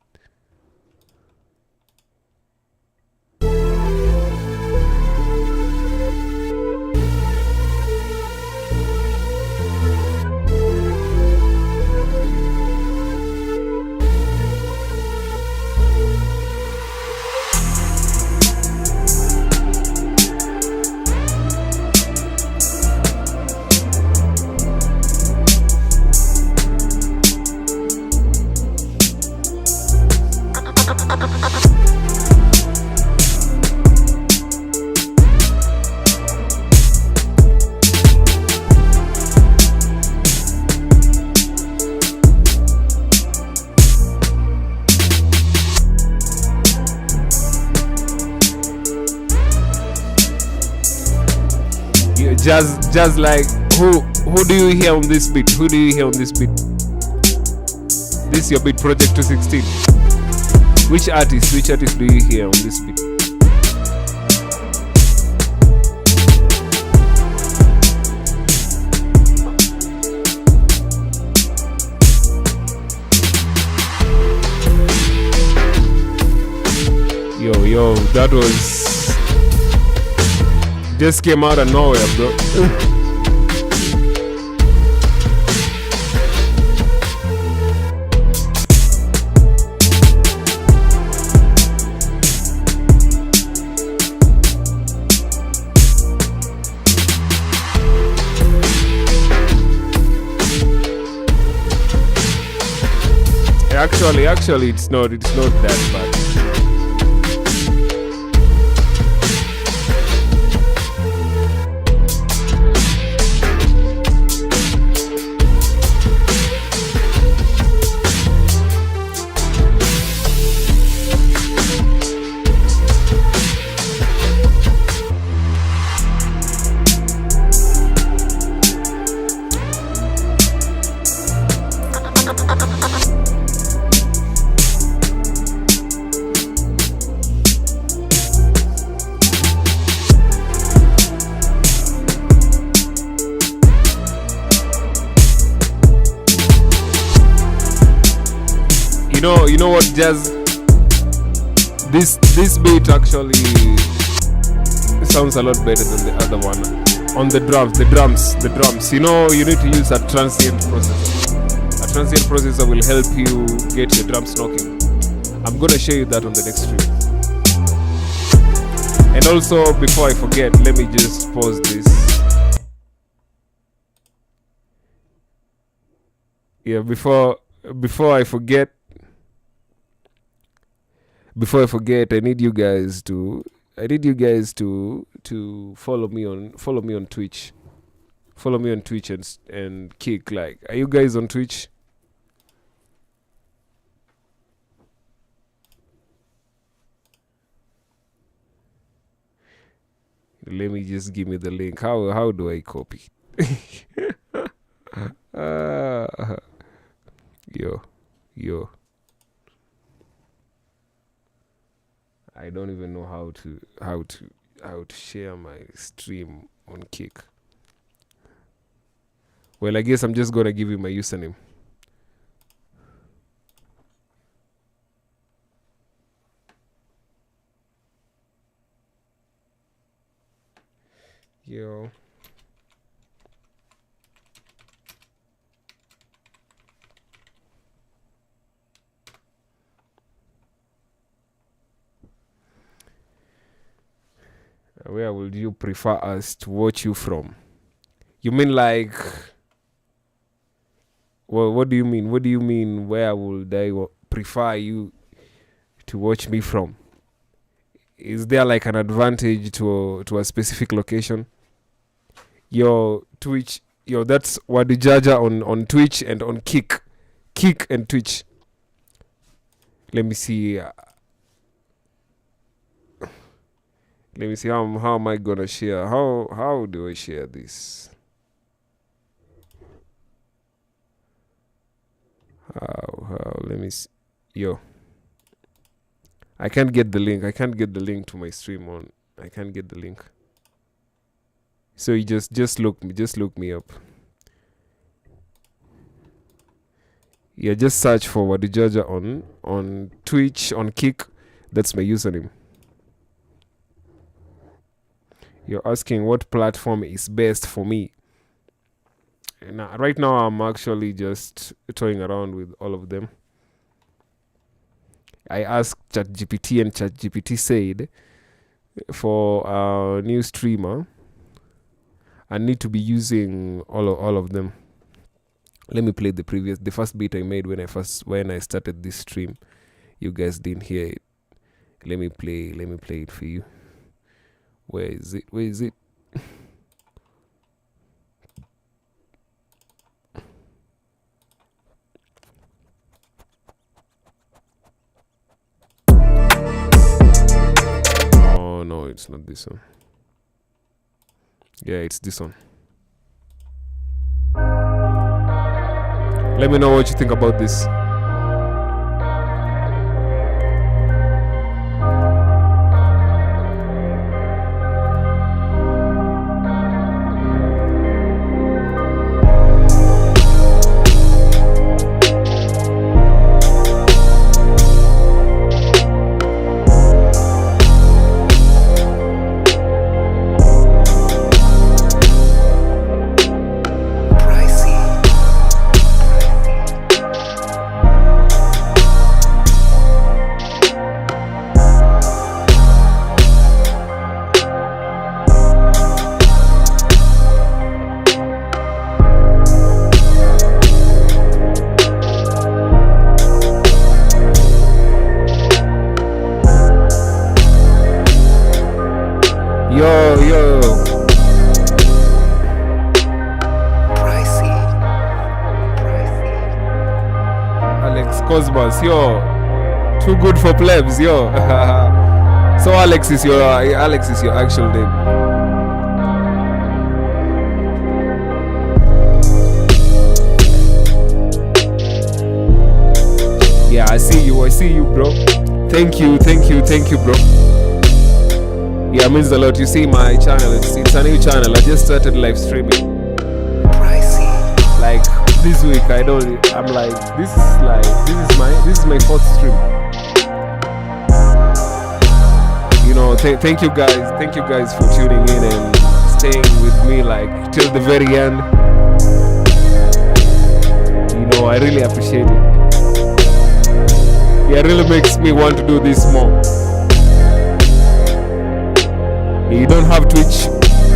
just like who do you hear on this beat? Who do you hear on this beat? This is your beat, Project 216. Which artist do you hear on this beat? Yo, that was just came out of nowhere, bro. Actually, it's not that bad. You know what, Jazz? This beat actually sounds a lot better than the other one. On the drums. You know, you need to use a transient processor. A transient processor will help you get your drums knocking. I'm gonna show you that on the next stream. And also, before I forget, let me just pause this. Yeah, before I forget, I need you guys to follow me on Twitch. Follow me on Twitch and Kick. Like, are you guys on Twitch? Let me just give me the link. How do I copy? Yo. I don't even know how to share my stream on Kick. Well, I guess I'm just gonna give you my username. Yo. Where would you prefer us to watch you from? You mean like... Well, what do you mean? What do you mean, where would I prefer you to watch me from? Is there like an advantage to a specific location? Your Twitch... that's Wadijaja on Twitch and on Kick. Kick and Twitch. Let me see... Let me see how am I gonna share? How do I share this? How let me see. Yo. I can't get the link. I can't get the link to my stream on. I can't get the link. So you just look me up. Yeah, just search for Wadijaja on Twitch, on Kick. That's my username. You're asking what platform is best for me. And right now, I'm actually just toying around with all of them. I asked ChatGPT, and ChatGPT said, for a new streamer, I need to be using all of them. Let me play the first beat I made when I started this stream. You guys didn't hear it. Let me play it for you. Where is it? Oh no, it's not this one. Yeah, it's this one. Let me know what you think about this. Yo. Alex Cosmos, yo. Too good for plebs, yo. So Alex is your actual name. Yeah, I see you, bro. Thank you, bro. Yeah, it means a lot. You see my channel, it's a new channel. I just started live streaming. Like this week, I'm like, this is my fourth stream. You know, thank you guys for tuning in and staying with me like till the very end. You know, I really appreciate it. Yeah, it really makes me want to do this more. You don't have Twitch.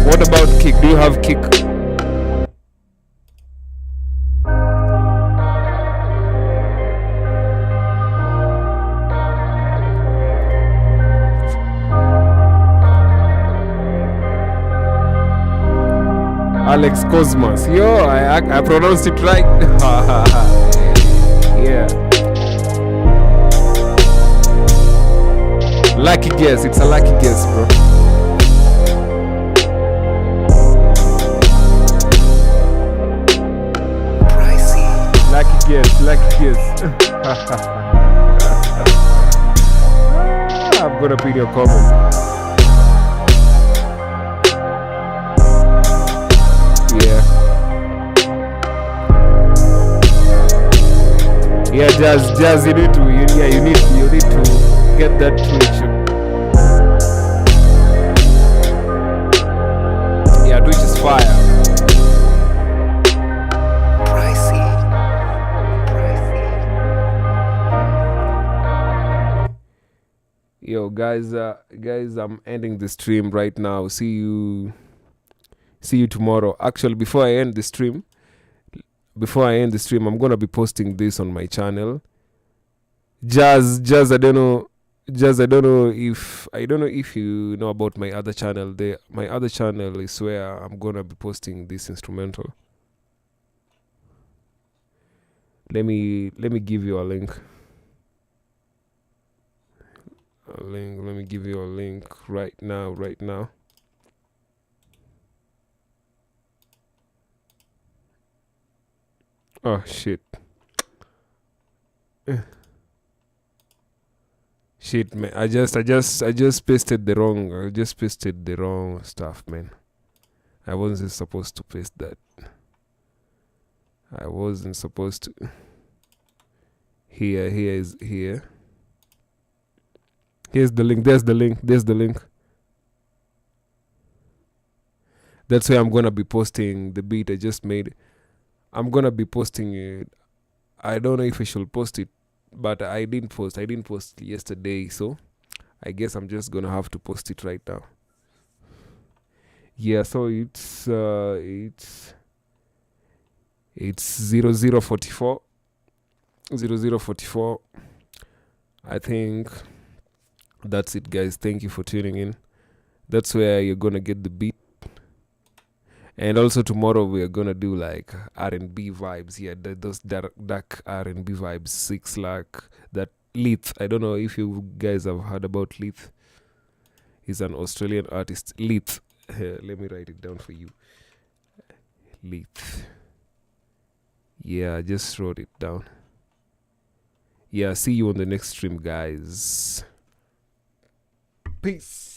What about Kick? Do you have Kick? Alex Cosmos. Yo, I pronounced it right. Yeah. Lucky guess. It's a lucky guess, bro. Lucky guess. I'm gonna pin your comment. Yeah, Jazz, you need to get that Twitch. Yeah, Twitch is fire. Yo, guys, I'm ending the stream right now. See you tomorrow. Actually, before I end the stream, I'm gonna be posting this on my channel. Jazz, I don't know if you know about my other channel. My other channel is where I'm gonna be posting this instrumental. Let me give you a link. Let me give you a link right now. Oh shit. Shit, man. I just pasted the wrong stuff, man. I wasn't supposed to paste that. I wasn't supposed to. Here. Here's the link. There's the link. That's where I'm gonna be posting the beat I just made. I'm gonna be posting it. I don't know if I should post it, but I didn't post yesterday, so I guess I'm just gonna have to post it right now. Yeah, so it's 0044. I think that's it, guys. Thank you for tuning in. That's where you're gonna get the beat. And also tomorrow we are gonna do like R&B vibes. Yeah, those dark R&B vibes. 6 lakh. That Leith. I don't know if you guys have heard about Leith. He's an Australian artist. Leith. Let me write it down for you. Leith. Yeah, I just wrote it down. Yeah, see you on the next stream, guys. Peace.